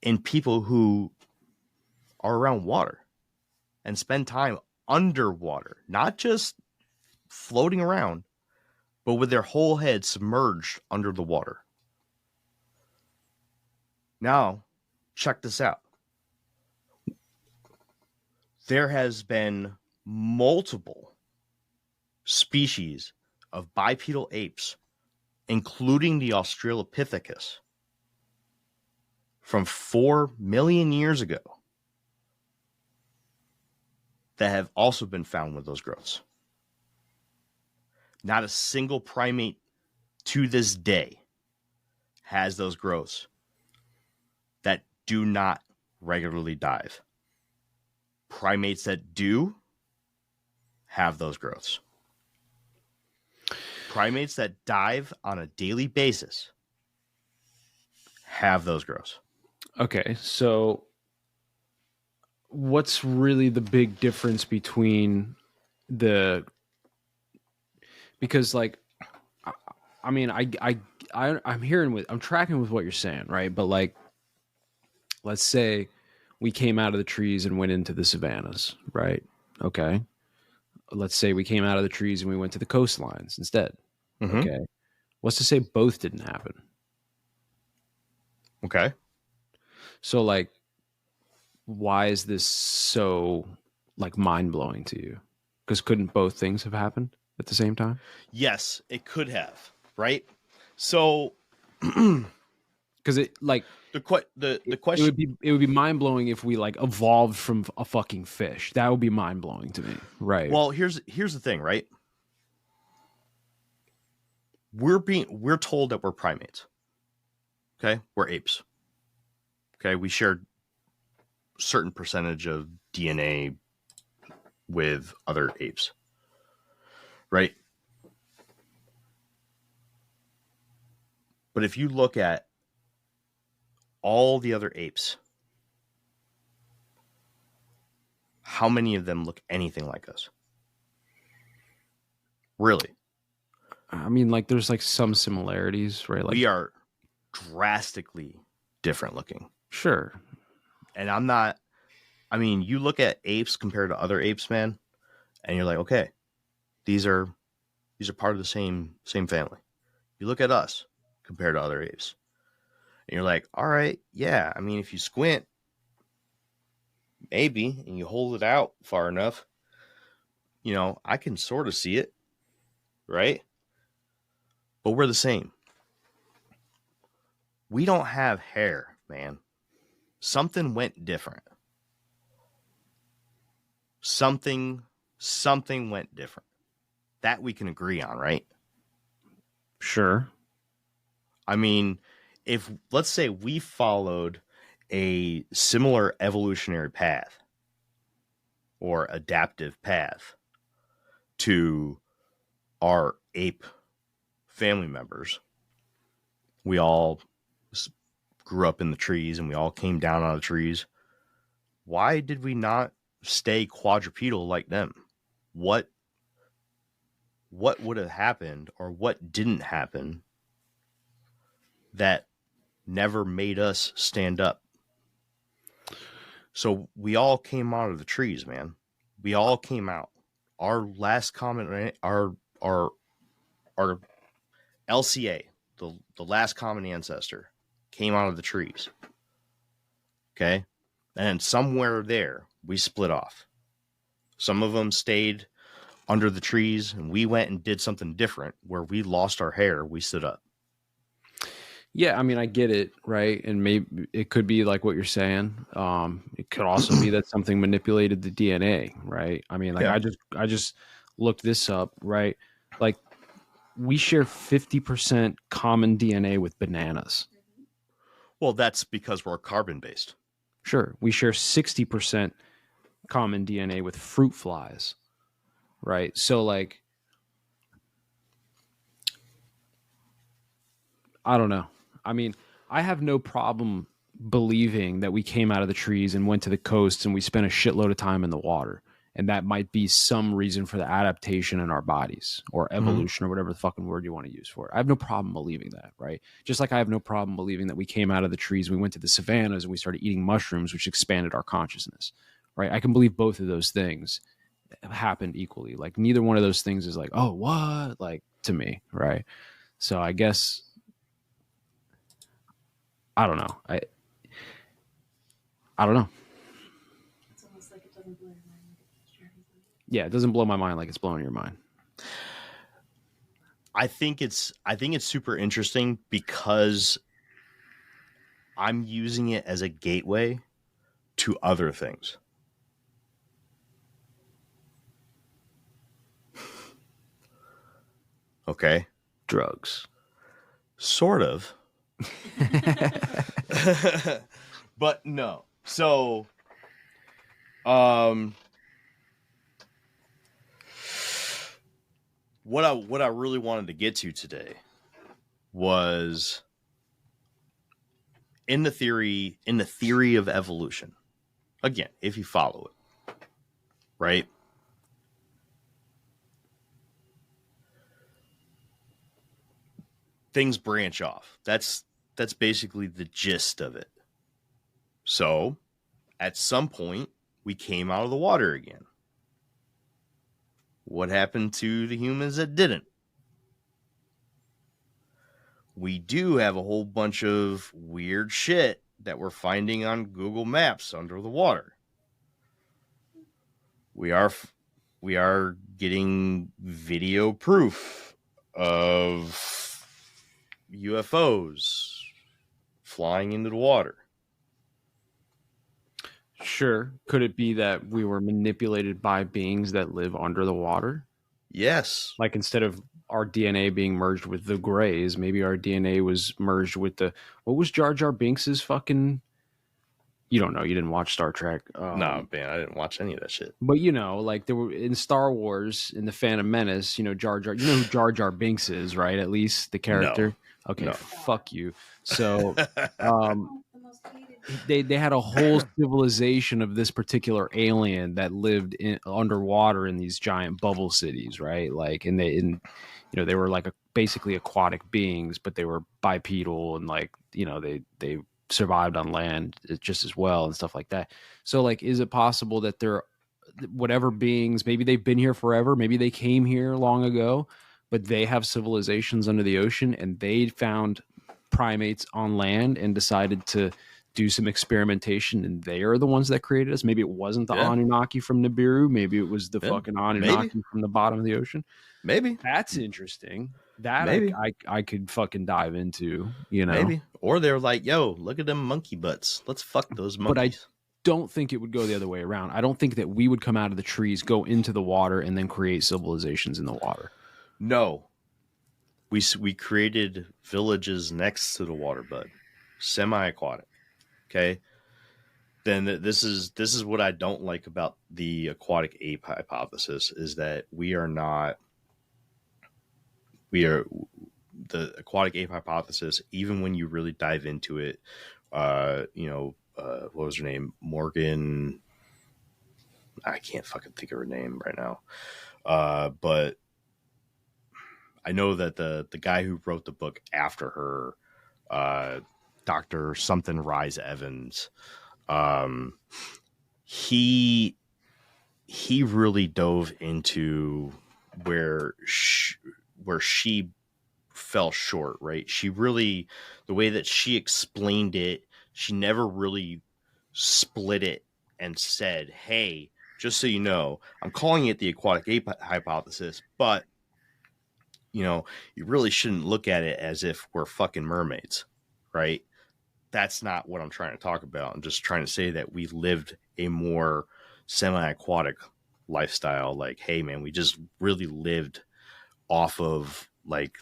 in people who are around water and spend time underwater, not just floating around, but with their whole head submerged under the water. Now, check this out. There has been multiple species of bipedal apes, including the Australopithecus, from 4 million years ago, that have also been found with those growths. Not a single primate to this day has those growths that do not regularly dive. Primates that do have those growths. Primates that dive on a daily basis have those growths. Okay, so what's really the big difference between because like I mean I'm tracking with what you're saying, right? But like, let's say we came out of the trees and went into the savannas, right? Okay. Let's say we came out of the trees and we went to the coastlines instead. Mm-hmm. Okay. What's to say both didn't happen? Okay. So like, why is this so like mind-blowing to you? Because couldn't both things have happened at the same time? Yes, it could have, right? So because it like the question it would be mind-blowing if we like evolved from a fucking fish. That would be mind-blowing to me, right? Well, here's the thing, right? We're told that we're primates. Okay? We're apes. Okay? We share certain percentage of DNA with other apes. Right? But if you look at all the other apes, how many of them look anything like us? Really? I mean, like, there's like some similarities, right? Like, we are drastically different looking. Sure. And you look at apes compared to other apes, man, and you're like, okay, these are part of the same family. You look at us compared to other apes, and you're like, all right, yeah. I mean, if you squint, maybe, and you hold it out far enough, I can sort of see it, right? But we're the same. We don't have hair, man. Something went different. Something went different. That we can agree on, right? Sure. I mean, if let's say we followed a similar evolutionary path or adaptive path to our ape family members, we all grew up in the trees and we all came down out of the trees. Why did we not stay quadrupedal like them? What would have happened, or what didn't happen that never made us stand up? So we all came out of the trees, man. We all came out. Our last common, our LCA, the last common ancestor, came out of the trees. Okay? And somewhere there, we split off. Some of them stayed under the trees, and we went and did something different where we lost our hair. We stood up. Yeah, I mean, I get it, right? And maybe it could be like what you're saying. It could also be that something manipulated the DNA, right? I mean, like I just looked this up, right? Like we share 50% common DNA with bananas. Well, that's because we're carbon based. Sure, we share 60% common DNA with fruit flies, right? So like, I don't know. I mean, I have no problem believing that we came out of the trees and went to the coast and we spent a shitload of time in the water. And that might be some reason for the adaptation in our bodies or evolution or whatever the fucking word you want to use for it. I have no problem believing that, right? Just like I have no problem believing that we came out of the trees, we went to the savannas and we started eating mushrooms, which expanded our consciousness, right? I can believe both of those things happened equally. Like neither one of those things is like, oh, what? Like to me, right? So I guess, I don't know. I don't know. It's almost like it doesn't blow your mind. Yeah, it doesn't blow my mind like it's blowing your mind. I think it's super interesting because I'm using it as a gateway to other things. Okay. Drugs. Sort of. But no. So what I really wanted to get to today was in the theory of evolution. Again, if you follow it, right? Things branch off. That's basically the gist of it. So, at some point, we came out of the water again. What happened to the humans that didn't? We do have a whole bunch of weird shit that we're finding on Google Maps under the water. We are getting video proof of UFOs flying into the water. Sure. Could it be that we were manipulated by beings that live under the water? Yes. Like instead of our DNA being merged with the Greys, maybe our DNA was merged with the... What was Jar Jar Binks's fucking... You don't know. You didn't watch Star Trek. No, man, I didn't watch any of that shit. But, you know, like there were in Star Wars, in the Phantom Menace, you know, Jar Jar... You know who Jar Jar Binks is, right? At least the character? No. Okay, No. fuck you. So... They had a whole civilization of this particular alien that lived underwater in these giant bubble cities, right? Like, and they were like basically aquatic beings, but they were bipedal and like, you know, they survived on land just as well and stuff like that. So like, is it possible that they're whatever beings, maybe they've been here forever, maybe they came here long ago, but they have civilizations under the ocean and they found primates on land and decided to do some experimentation, and they are the ones that created us. Maybe it wasn't the Anunnaki from Nibiru. Maybe it was the fucking Anunnaki from the bottom of the ocean. Maybe. That's interesting. That Maybe. I could fucking dive into, you know. Maybe. Or they're like, yo, look at them monkey butts. Let's fuck those monkeys. But I don't think it would go the other way around. I don't think that we would come out of the trees, go into the water, and then create civilizations in the water. No. we created villages next to the waterbed, semi-aquatic. Okay. Then this is what I don't like about the aquatic ape hypothesis is that the aquatic ape hypothesis, even when you really dive into it, what was her name? Morgan. I can't fucking think of her name right now. But I know that the guy who wrote the book after her, Dr. something Rise Evans, he really dove into where she fell short, right? She really, the way that she explained it, she never really split it and said, hey, just so you know, I'm calling it the aquatic ape hypothesis, but you really shouldn't look at it as if we're fucking mermaids, right? That's not what I'm trying to talk about. I'm just trying to say that we lived a more semi-aquatic lifestyle. Like, hey man, we just really lived off of like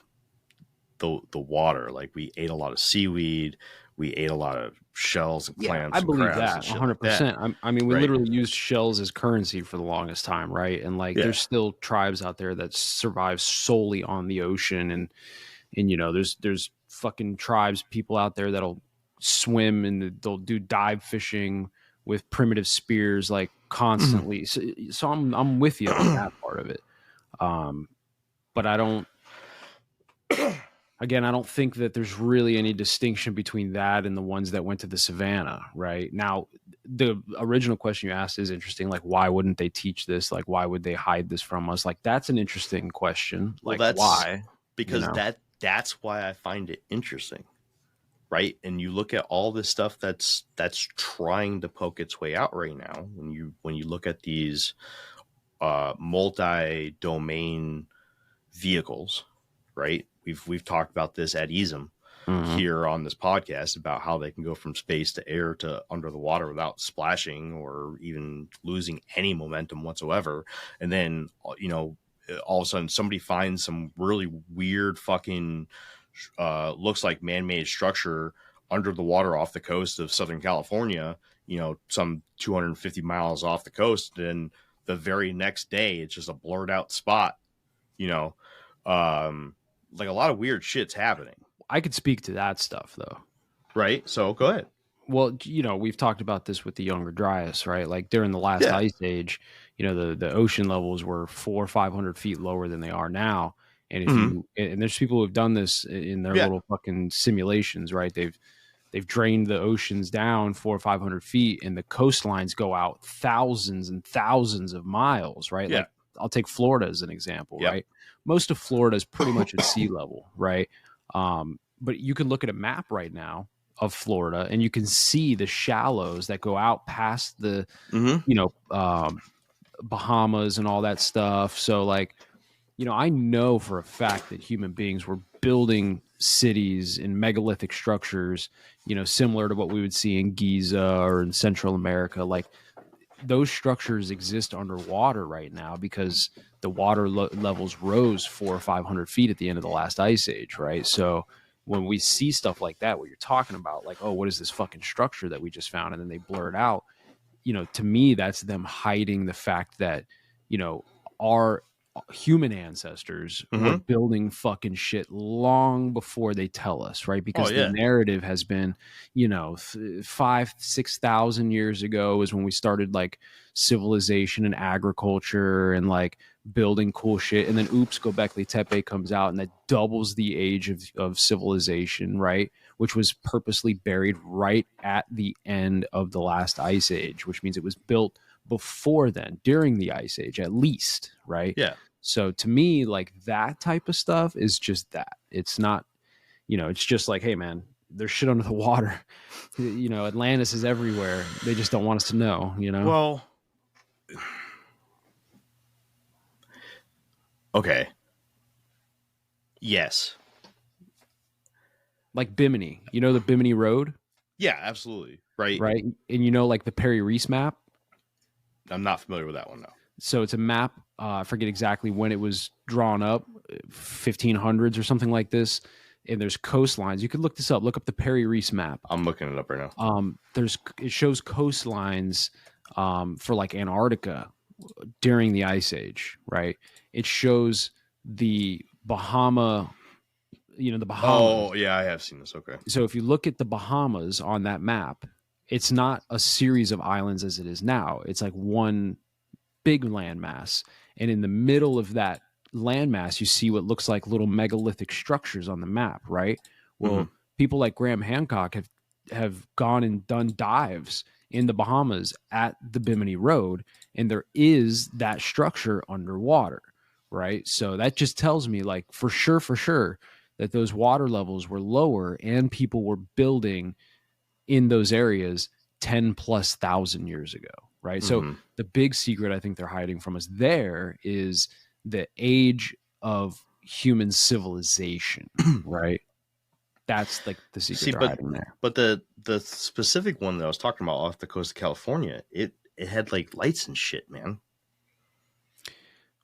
the water. Like we ate a lot of seaweed, we ate a lot of shells and clams. I believe and that 100%. I mean, we literally used shells as currency for the longest time, right? And like, there's still tribes out there that survive solely on the ocean, and there's fucking tribes, people out there that'll swim and they'll do dive fishing with primitive spears like constantly. So I'm with you on that part of it. But I don't think that there's really any distinction between that and the ones that went to the savannah, right? Now, the original question you asked is interesting. Like, why wouldn't they teach this? Like, why would they hide this from us? Like, that's an interesting question. Like, why? Because that's why I find it interesting, right? And you look at all this stuff that's trying to poke its way out right now. When you look at these multi-domain vehicles, right? We've talked about this ad nauseam here on this podcast about how they can go from space to air to under the water without splashing or even losing any momentum whatsoever. And then, all of a sudden somebody finds some really weird fucking looks like man-made structure under the water off the coast of Southern California, some 250 miles off the coast. And the very next day, it's just a blurred out spot, like a lot of weird shit's happening. I could speak to that stuff though. Right. So go ahead. Well, we've talked about this with the Younger Dryas, right? Like during the last ice age, the ocean levels were 400 or 500 feet lower than they are now. And if and there's people who've done this in their little fucking simulations, right? They've drained the oceans down 400 or 500 feet, and the coastlines go out thousands and thousands of miles, right? Yeah. Like I'll take Florida as an example, right? Most of Florida is pretty much at sea level, right? But you can look at a map right now of Florida, and you can see the shallows that go out past the, Bahamas and all that stuff. So like, I know for a fact that human beings were building cities in megalithic structures, similar to what we would see in Giza or in Central America. Like those structures exist underwater right now because the water levels rose 400 or 500 feet at the end of the last ice age, right? So when we see stuff like that, what you're talking about, like, oh, what is this fucking structure that we just found? And then they blur it out. To me, that's them hiding the fact that, our human ancestors were building fucking shit long before they tell us, right? Because the narrative has been, 5,000-6,000 years ago is when we started like civilization and agriculture and like building cool shit. And then oops, Göbekli Tepe comes out and that doubles the age of civilization, right? Which was purposely buried right at the end of the last ice age, which means it was built before then, during the ice age at least, right? Yeah. So to me, like that type of stuff is just that. It's not, it's just like, hey man, there's shit under the water. Atlantis is everywhere. They just don't want us to know, Well, okay. Yes. Like Bimini, the Bimini Road? Yeah, absolutely. Right. Right. And like the Perry Reese map? I'm not familiar with that one, though. So it's a map. I forget exactly when it was drawn up, 1500s or something like this. And there's coastlines. You could look this up. Look up the Perry Reese map. I'm looking it up right now. It shows coastlines for like Antarctica during the Ice Age, right? It shows the Bahamas. Oh, yeah, I have seen this. Okay. So if you look at the Bahamas on that map, it's not a series of islands as it is now. It's like one big landmass. And in the middle of that landmass, you see what looks like little megalithic structures on the map, right? Well, people like Graham Hancock have gone and done dives in the Bahamas at the Bimini Road, and there is that structure underwater, right? So that just tells me, like, for sure, that those water levels were lower and people were building in those areas 10,000+ years ago, right? So the big secret I think they're hiding from us there is the age of human civilization, right? That's like the secret they're hiding there. But the specific one that I was talking about off the coast of California, it had like lights and shit, man.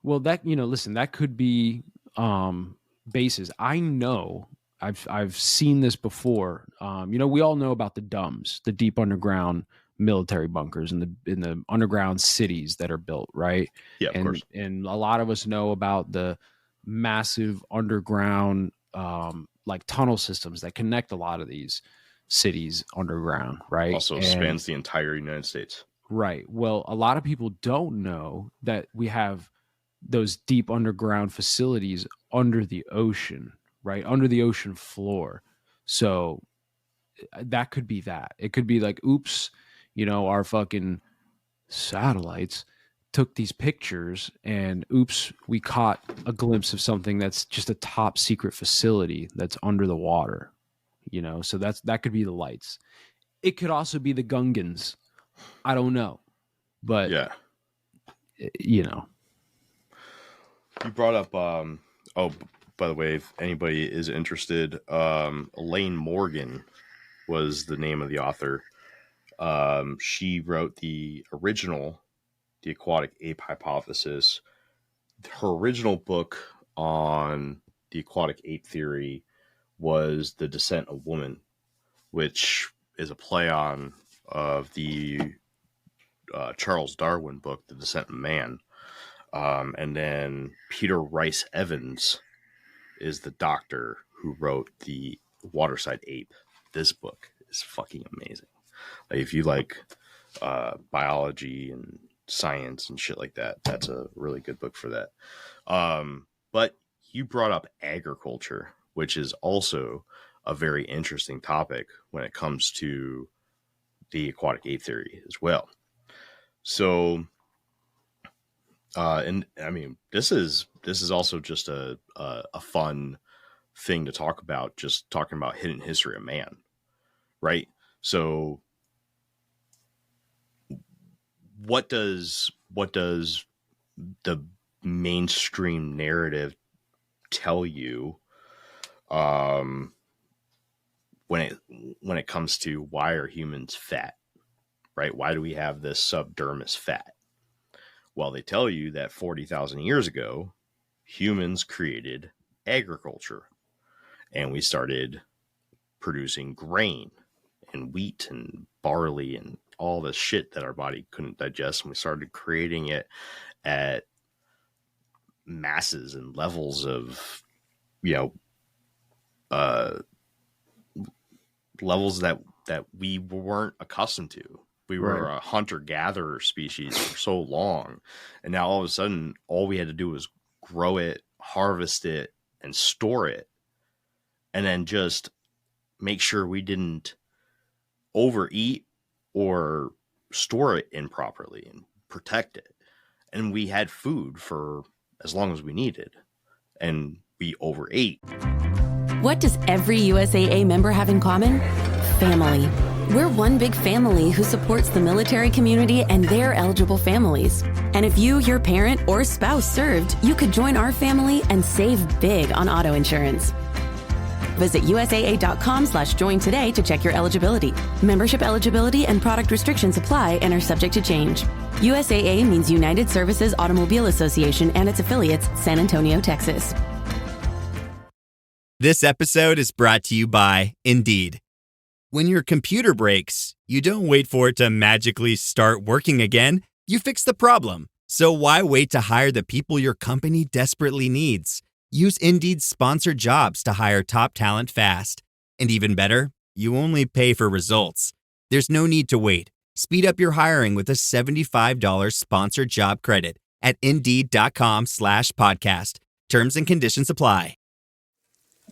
Well, that, listen, that could be bases. I know I've seen this before. We all know about the DUMBs, the deep underground military bunkers in the underground cities that are built, right? Yeah, of course. And a lot of us know about the massive underground like tunnel systems that connect a lot of these cities underground, right? Also spans the entire United States. Right. Well, a lot of people don't know that we have those deep underground facilities under the ocean, right? Under the ocean floor. So that could be that. It could be like, oops, our fucking satellites took these pictures and oops, we caught a glimpse of something that's just a top secret facility that's under the water, so that could be the lights. It could also be the Gungans. I don't know, but yeah, you brought up, by the way, if anybody is interested, Elaine Morgan was the name of the author. She wrote the Aquatic Ape Hypothesis. Her original book on the aquatic ape theory was The Descent of Woman, which is a play on of the Charles Darwin book, The Descent of Man. And then Peter Rice Evans is the doctor who wrote the Waterside Ape. This book is fucking amazing. Like, if you like biology and science and shit like that, that's a really good book for that. But you brought up agriculture, which is also a very interesting topic when it comes to the aquatic ape theory as well. So, and I mean, this is also just a fun thing to talk about, just talking about hidden history of man, right? So what does the mainstream narrative tell you when it comes to why are humans fat, right? Why do we have this subdermis fat? Well, they tell you that 40,000 years ago, humans created agriculture and we started producing grain and wheat and barley and all the shit that our body couldn't digest. And we started creating it at masses and levels of, levels that we weren't accustomed to. We were a hunter-gatherer species for so long. And now all of a sudden, all we had to do was grow it, harvest it, and store it. And then just make sure we didn't overeat or store it improperly and protect it. And we had food for as long as we needed. And we overate. What does every USAA member have in common? Family. We're one big family who supports the military community and their eligible families. And if you, your parent, or spouse served, you could join our family and save big on auto insurance. Visit USAA.com/join today to check your eligibility. Membership eligibility and product restrictions apply and are subject to change. USAA means United Services Automobile Association and its affiliates, San Antonio, Texas. This episode is brought to you by Indeed. When your computer breaks, you don't wait for it to magically start working again. You fix the problem. So why wait to hire the people your company desperately needs? Use Indeed's sponsored jobs to hire top talent fast. And even better, you only pay for results. There's no need to wait. Speed up your hiring with a $75 sponsored job credit at Indeed.com/podcast. Terms and conditions apply.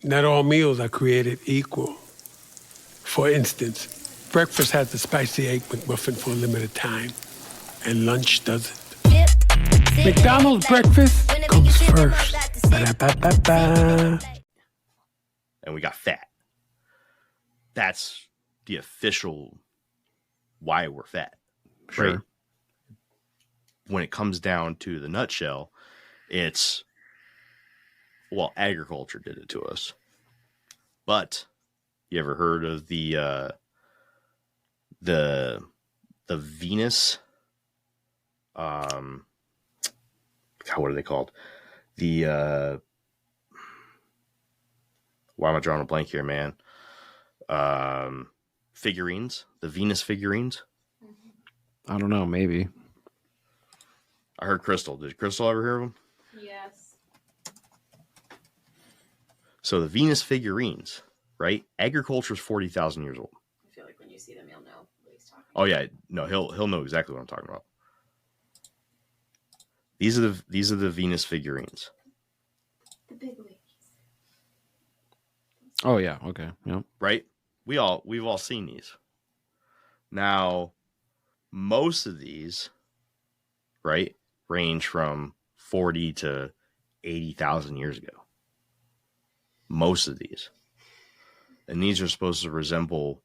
Not all meals are created equal. For instance, breakfast has the spicy egg McMuffin for a limited time, and lunch doesn't. McDonald's breakfast comes first. Ba-da-ba-ba-ba. And we got fat. That's the official why we're fat. Sure. Right? When it comes down to the nutshell, it's, well, agriculture did it to us. But you ever heard of the Venus? God, what are they called? The why am I drawing a blank here, man? Figurines, the Venus figurines. I don't know, maybe. I heard Crystal. Did Crystal ever hear of them? Yes. So the Venus figurines, right? Agriculture is 40,000 years old. I feel like when you see them, you'll know what he's talking Oh yeah, no, he'll know exactly what I'm talking about. These are the Venus figurines. The big ladies. Oh yeah, okay, yeah. Right? We've all seen these. Now, most of these, right, range from 40 to 80,000 years ago. Most of these. And these are supposed to resemble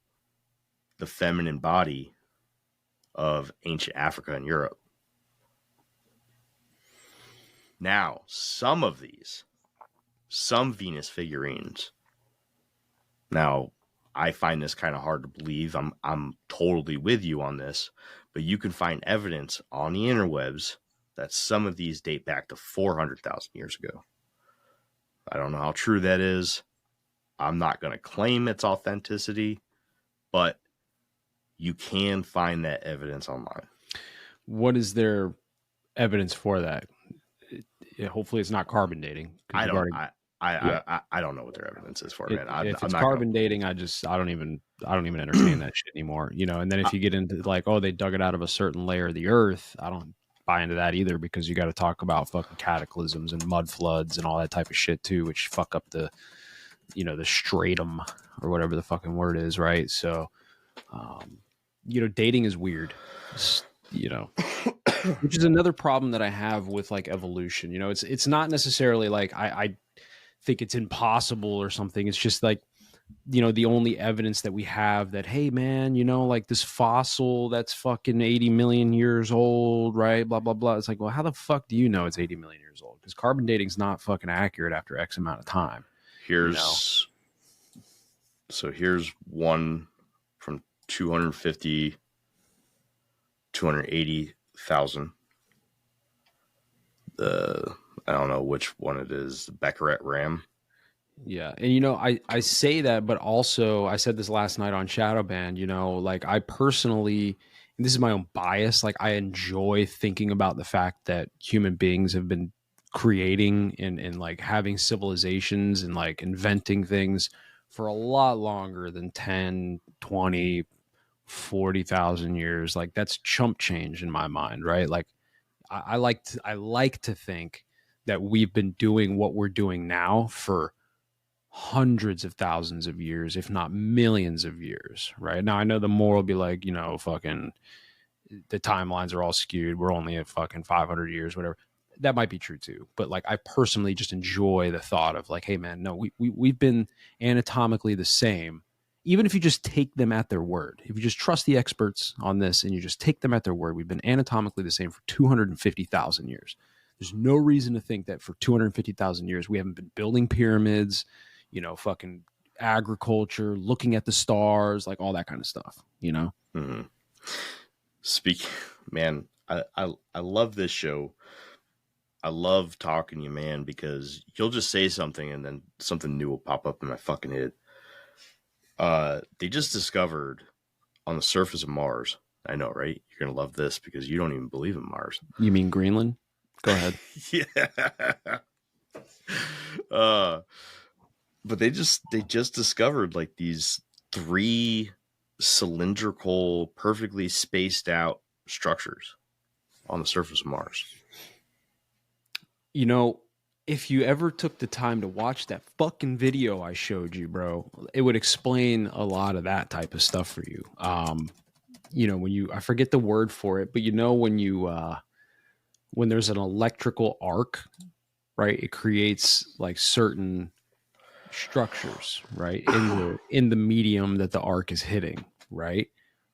the feminine body of ancient Africa and Europe. Now, some Venus figurines. Now, I find this kind of hard to believe. I'm totally with you on this, but you can find evidence on the interwebs that some of these date back to 400,000 years ago. I don't know how true that is. I'm not going to claim its authenticity, but you can find that evidence online. What is their evidence for that? Hopefully it's not carbon dating. I don't know what their evidence is for it, man. If it's carbon dating, I don't even entertain that shit anymore. You know, and then if you get into like, oh, they dug it out of a certain layer of the earth, I don't buy into that either, because you got to talk about fucking cataclysms and mud floods and all that type of shit too, which fuck up the stratum or whatever the fucking word is, right? So, dating is weird. Which is another problem that I have with like evolution. It's not necessarily like I think it's impossible or something. It's just like, the only evidence that we have that, hey man, like this fossil that's fucking 80 million years old, right? Blah, blah, blah. It's like, well, how the fuck do you know it's 80 million years old? Because carbon dating's not fucking accurate after X amount of time. Here's one from 280,000. I don't know which one it is, the Becquerel Ram. Yeah. And, I say that, but also I said this last night on Shadowband, like I personally, and this is my own bias, like I enjoy thinking about the fact that human beings have been creating and like having civilizations and like inventing things for a lot longer than 10, 20, 40,000 years. Like that's chump change in my mind, right? Like I like to think that we've been doing what we're doing now for hundreds of thousands of years, if not millions of years, right? Now I know the more will be like, fucking the timelines are all skewed. We're only at fucking 500 years, whatever. That might be true too. But like, I personally just enjoy the thought of like, hey man, no, we've been anatomically the same. Even if you just take them at their word, if you just trust the experts on this and you just take them at their word, we've been anatomically the same for 250,000 years. There's no reason to think that for 250,000 years, we haven't been building pyramids, fucking agriculture, looking at the stars, like all that kind of stuff, Mm-hmm. Man, I love this show. I love talking to you, man, because you'll just say something and then something new will pop up in my fucking head. They just discovered on the surface of Mars. I know, right? You're going to love this because you don't even believe in Mars. You mean Greenland? Go ahead. Yeah. But they just discovered like these 3 cylindrical, perfectly spaced out structures on the surface of Mars. You know, if you ever took the time to watch that fucking video I showed you, bro, it would explain a lot of that type of stuff for you. You know, I forget the word for it, but you know, when there's an electrical arc, right, it creates like certain structures, right, in the medium that the arc is hitting, right?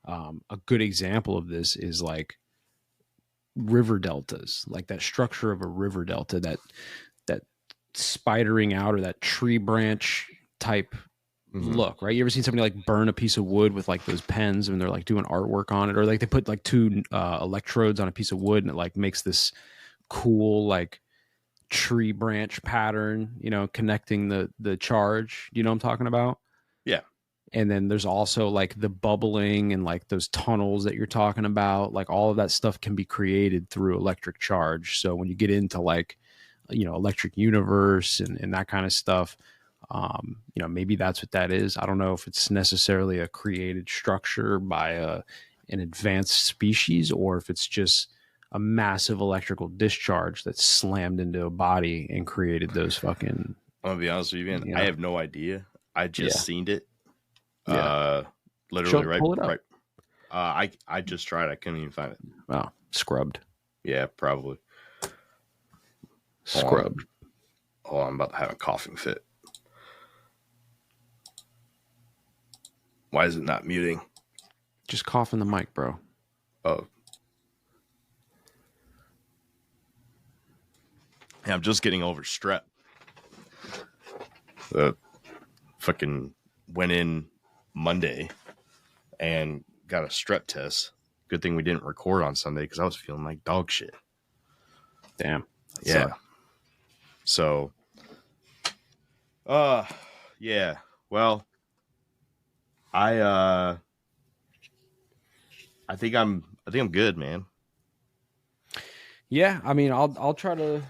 A good example of this is like river deltas, like that structure of a river delta, that spidering out or that tree branch type look, right? You ever seen somebody like burn a piece of wood with like those pens and they're like doing artwork on it, or like they put like 2 electrodes on a piece of wood and it like makes this cool like tree branch pattern, you know, connecting the charge. You know what I'm talking about? Yeah. And then there's also like the bubbling and like those tunnels that you're talking about. Like all of that stuff can be created through electric charge. So when you get into like, you know, electric universe and that kind of stuff, you know, maybe that's what that is. I don't know if it's necessarily a created structure by an advanced species, or if it's just a massive electrical discharge that slammed into a body and created those fucking. I'm gonna be honest with you, man. I have no idea. I just seen it. Yeah. Literally pull it up. right. I just tried. I couldn't even find it. Oh, scrubbed. Yeah, probably. Scrubbed. Oh, I'm about to have a coughing fit. Why is it not muting? Just cough in the mic, bro. Oh. Yeah, I'm just getting over strep. Fucking went in Monday and got a strep test. Good thing we didn't record on Sunday because I was feeling like dog shit. Damn. Yeah. So, yeah. Well, I think I'm good, man. Yeah, I mean, I'll try to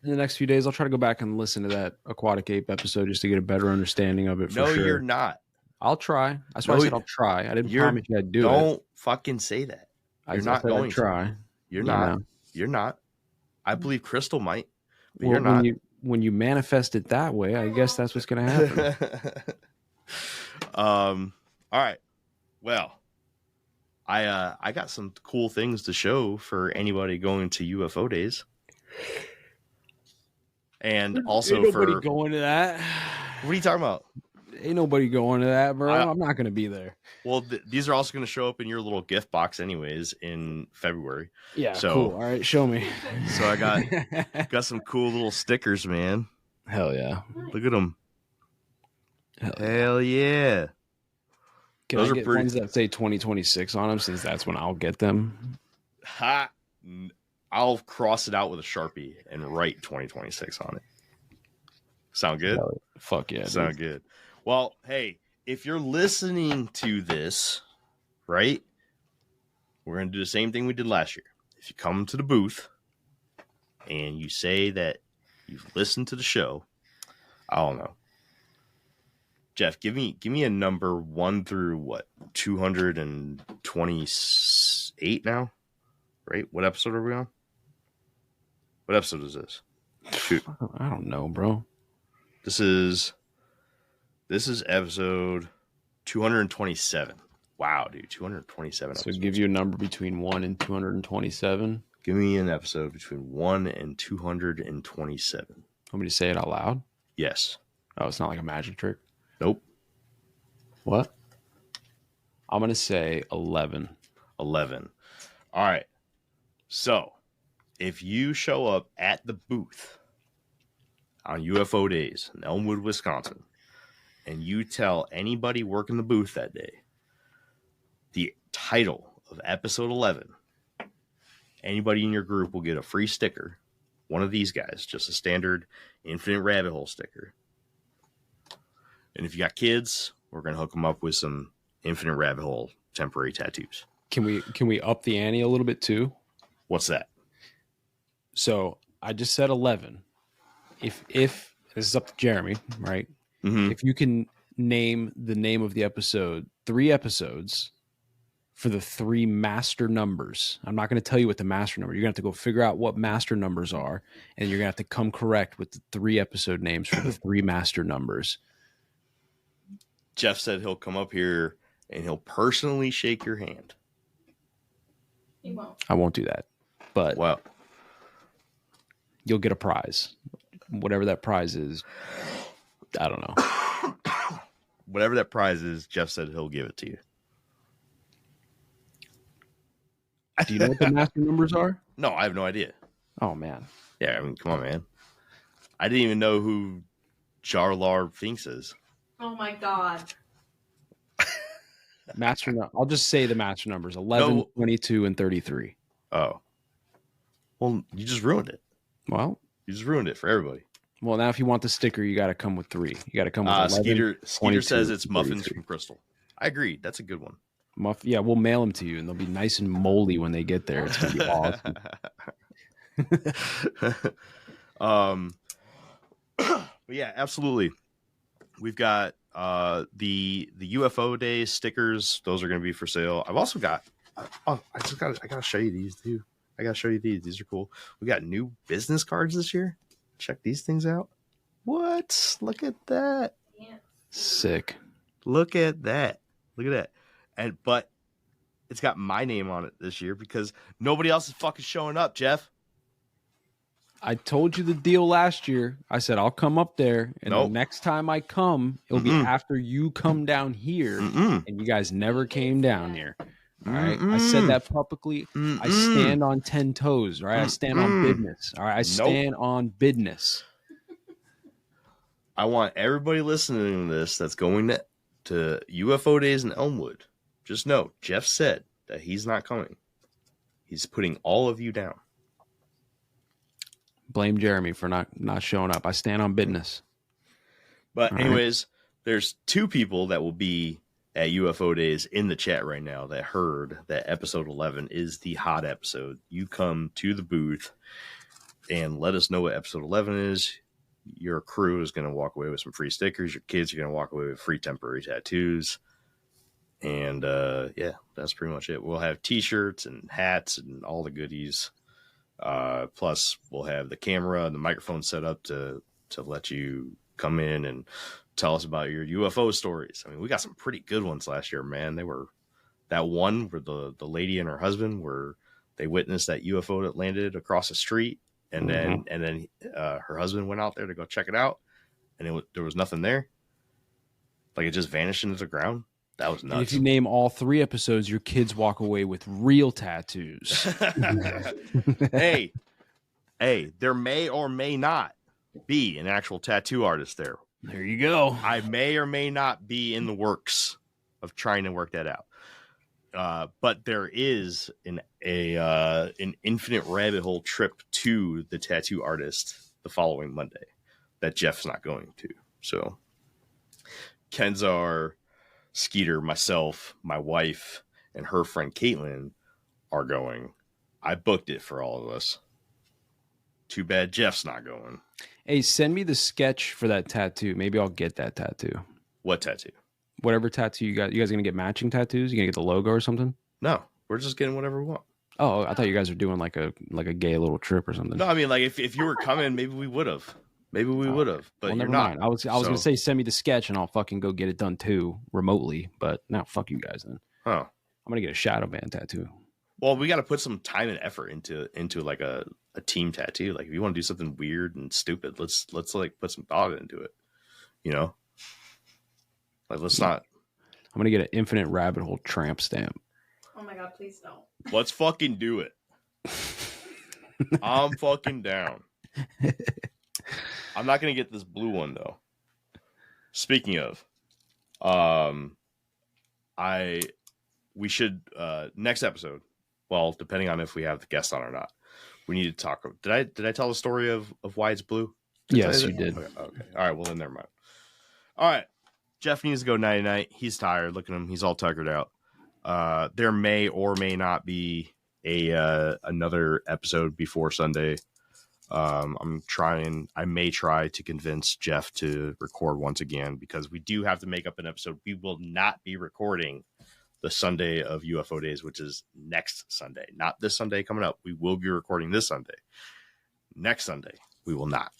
in the next few days. I'll try to go back and listen to that Aquatic Ape episode just to get a better understanding of it. For sure. You're not. I'll try. That's why I said I'll try. I didn't promise you I'd do it. Don't fucking say that. You're not going to try. You're not. Know. You're not. I believe Crystal might, but well, you're not. When you manifest it that way, I guess that's what's going to happen. All right. Well, I got some cool things to show for anybody going to UFO days. And also Ain't for nobody going to that. What are you talking about? Ain't nobody going to that, bro. I'm not going to be there. Well, these are also going to show up in your little gift box anyways in February. Yeah, so, cool. All right, show me. So I got some cool little stickers, man. Hell yeah. Look at them. Hell yeah. Can I get ones that say 2026 on them, since that's when I'll get them? I'll cross it out with a Sharpie and write 2026 on it. Sound good? Fuck yeah. Sound good. Well, hey, if you're listening to this, right, we're going to do the same thing we did last year. If you come to the booth and you say that you've listened to the show, I don't know. Jeff, give me a number 1 through what? 228 now? Right? What episode are we on? What episode is this? Shoot. I don't know, bro. This is episode 227. Wow, dude, 227 So episodes. give you a number between 1 and 227. Give me an episode between 1 and 227. Want me to say it out loud? Yes. Oh, it's not like a magic trick? Nope. What? I'm going to say 11. 11. All right. So, if you show up at the booth on UFO days in Elmwood, Wisconsin, and you tell anybody working the booth that day the title of episode 11, anybody in your group will get a free sticker. One of these guys, just a standard Infinite Rabbit Hole sticker. And if you got kids, we're going to hook them up with some Infinite Rabbit Hole temporary tattoos. Can we up the ante a little bit too? What's that? So I just said 11. If this is up to Jeremy, right? Mm-hmm. If you can name the name of the episode, 3 episodes for the 3 master numbers. I'm not going to tell you what the master number. You're going to have to go figure out what master numbers are, and you're going to have to come correct with the 3 episode names for the 3 master numbers. Jeff said he'll come up here and he'll personally shake your hand. He won't. I won't do that, but well, you'll get a prize. Whatever that prize is, I don't know. Whatever that prize is, Jeff said he'll give it to you. Do you know what the master numbers are? No, I have no idea. Oh, man. Yeah, I mean, come on, man. I didn't even know who Jarlar Finks is. Oh my God. I'll just say the master numbers 11, 22, and 33. Oh. Well, you just ruined it. Well, you just ruined it for everybody. Well, now if you want the sticker, you got to come with 3. You got to come with 11, Skeeter says it's muffins from Crystal. I agree. That's a good one. Yeah, we'll mail them to you, and they'll be nice and moldy when they get there. It's going to be awesome. But yeah, absolutely. We've got the UFO Day stickers. Those are going to be for sale. I've also got. I gotta show you these too. I gotta show you these. These are cool. We got new business cards this year. Check these things out. What? Look at that. Yeah. Sick. Look at that. Look at that. But it's got my name on it this year because nobody else is fucking showing up, Jeff. I told you the deal last year. I said I'll come up there, and Nope. the next time I come, it'll be after you come down here, and you guys never came down here. All right, I said that publicly. I stand on 10 toes. All right, I stand on business. All right, I stand on business. I want everybody listening to this that's going to UFO Days in Elmwood. Just know, Jeff said that he's not coming. He's putting all of you down. Blame Jeremy for not showing up. I stand on business. But All anyways, there's 2 people that will be at UFO Days in the chat right now that heard that episode 11 is the hot episode. You come to the booth and let us know what episode 11 is. Your crew is going to walk away with some free stickers. Your kids are going to walk away with free temporary tattoos. And yeah, that's pretty much it. We'll have t-shirts and hats and all the goodies. Plus we'll have the camera and the microphone set up to let you come in and tell us about your UFO stories. I mean, we got some pretty good ones last year, man. They were that one where the lady and her husband they witnessed that UFO that landed across the street, and then her husband went out there to go check it out, and there was nothing there. Like it just vanished into the ground. That was nuts. And if you name all 3 episodes, your kids walk away with real tattoos. hey, there may or may not be an actual tattoo artist there. There you go. I may or may not be in the works of trying to work that out. But there is an Infinite Rabbit Hole trip to the tattoo artist the following Monday that Jeff's not going to. So Kenzar, Skeeter, myself, my wife, and her friend Caitlin are going. I booked it for all of us. Too bad Jeff's not going. Hey, send me the sketch for that tattoo. Maybe I'll get that tattoo. What tattoo? Whatever tattoo you got. You guys gonna get matching tattoos? You gonna get the logo or something? No, we're just getting whatever we want. Oh, I thought you guys were doing like a gay little trip or something. No, I mean, like if you were coming, maybe we would have. Maybe we would have, but well, you're never not. mind. I was gonna say send me the sketch and I'll fucking go get it done too remotely. But now fuck you guys then. Huh. I'm gonna get a shadow band tattoo. Well, we got to put some time and effort into like a team tattoo. Like if you want to do something weird and stupid, let's like put some thought into it. You know, like let's not. I'm gonna get an Infinite Rabbit Hole tramp stamp. Oh my God, please don't. Let's fucking do it. I'm fucking down. I'm not gonna get this blue one though. Speaking of, we should next episode Well, depending on if we have the guest on or not, we need to talk. Did I tell the story of why it's blue? Yes, you did. Okay. All right. Well, then never mind. All right. Jeff needs to go night-night. He's tired. Look at him. He's all tuckered out. There may or may not be another episode before Sunday. I may try to convince Jeff to record once again, because we do have to make up an episode. We will not be recording the Sunday of UFO Days, which is next Sunday, not this Sunday coming up. We will be recording this Sunday. Next Sunday, we will not.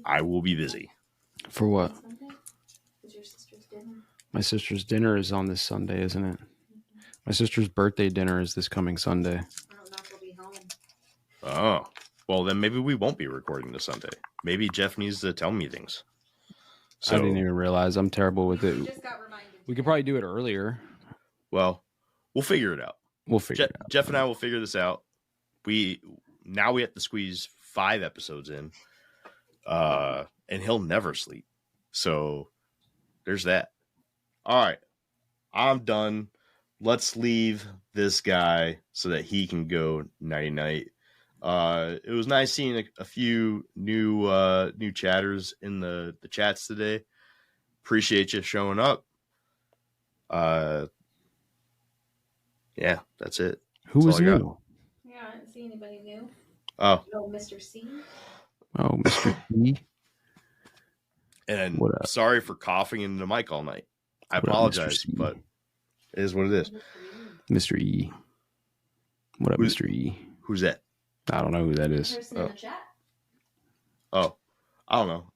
I will be busy. For what? Is your sister's dinner? My sister's dinner is on this Sunday, isn't it? My sister's birthday dinner is this coming Sunday. I don't know if we'll be home. Oh, well, then maybe we won't be recording this Sunday. Maybe Jeff needs to tell me things. So, I didn't even realize. I'm terrible with it. We just got reminded. We could probably do it earlier. Well, we'll figure it out. We'll figure it out. Jeff and I will figure this out. We have to squeeze 5 episodes in, and he'll never sleep. So there's that. All right, I'm done. Let's leave this guy so that he can go nighty-night. It was nice seeing a few new chatters in the chats today. Appreciate you showing up. Yeah, that's it. Who was new? Yeah, I didn't see anybody new. Oh, Mr. C. Oh, Mr. C. And sorry for coughing into the mic all night. I apologize, but it is what it is. Mr. E. What up, Mr. E? Who's that? I don't know who that is. Person in the chat. Oh, I don't know.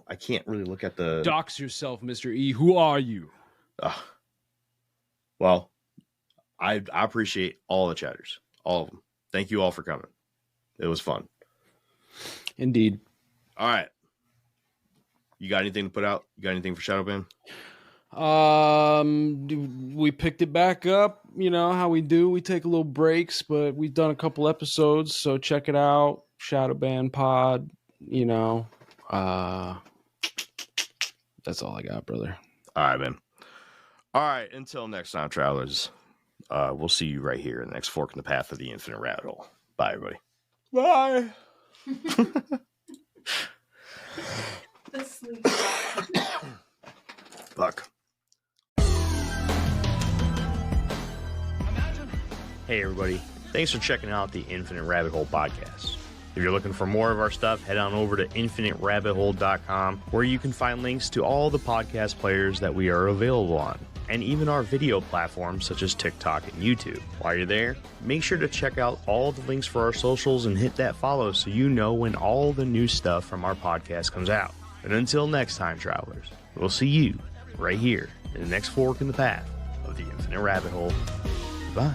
I can't really look at the. Dox yourself, Mr. E. Who are you? Well, I appreciate all the chatters, all of them. Thank you all for coming. It was fun. Indeed. All right. You got anything to put out? You got anything for Shadowban? We picked it back up. You know how we do. We take a little breaks, but we've done a couple episodes, so check it out. Shadowban Pod. You know, that's all I got, brother. All right, man. All right. Until next time, travelers. We'll see you right here in the next fork in the path of the infinite rabbit hole. Bye, everybody. Bye. The sleep. Fuck. Hey, everybody. Thanks for checking out the Infinite Rabbit Hole podcast. If you're looking for more of our stuff, head on over to infiniterabbithole.com, where you can find links to all the podcast players that we are available on, and even our video platforms such as TikTok and YouTube. While you're there, make sure to check out all the links for our socials and hit that follow so you know when all the new stuff from our podcast comes out. And until next time, travelers, we'll see you right here in the next fork in the path of the Infinite Rabbit Hole. Bye.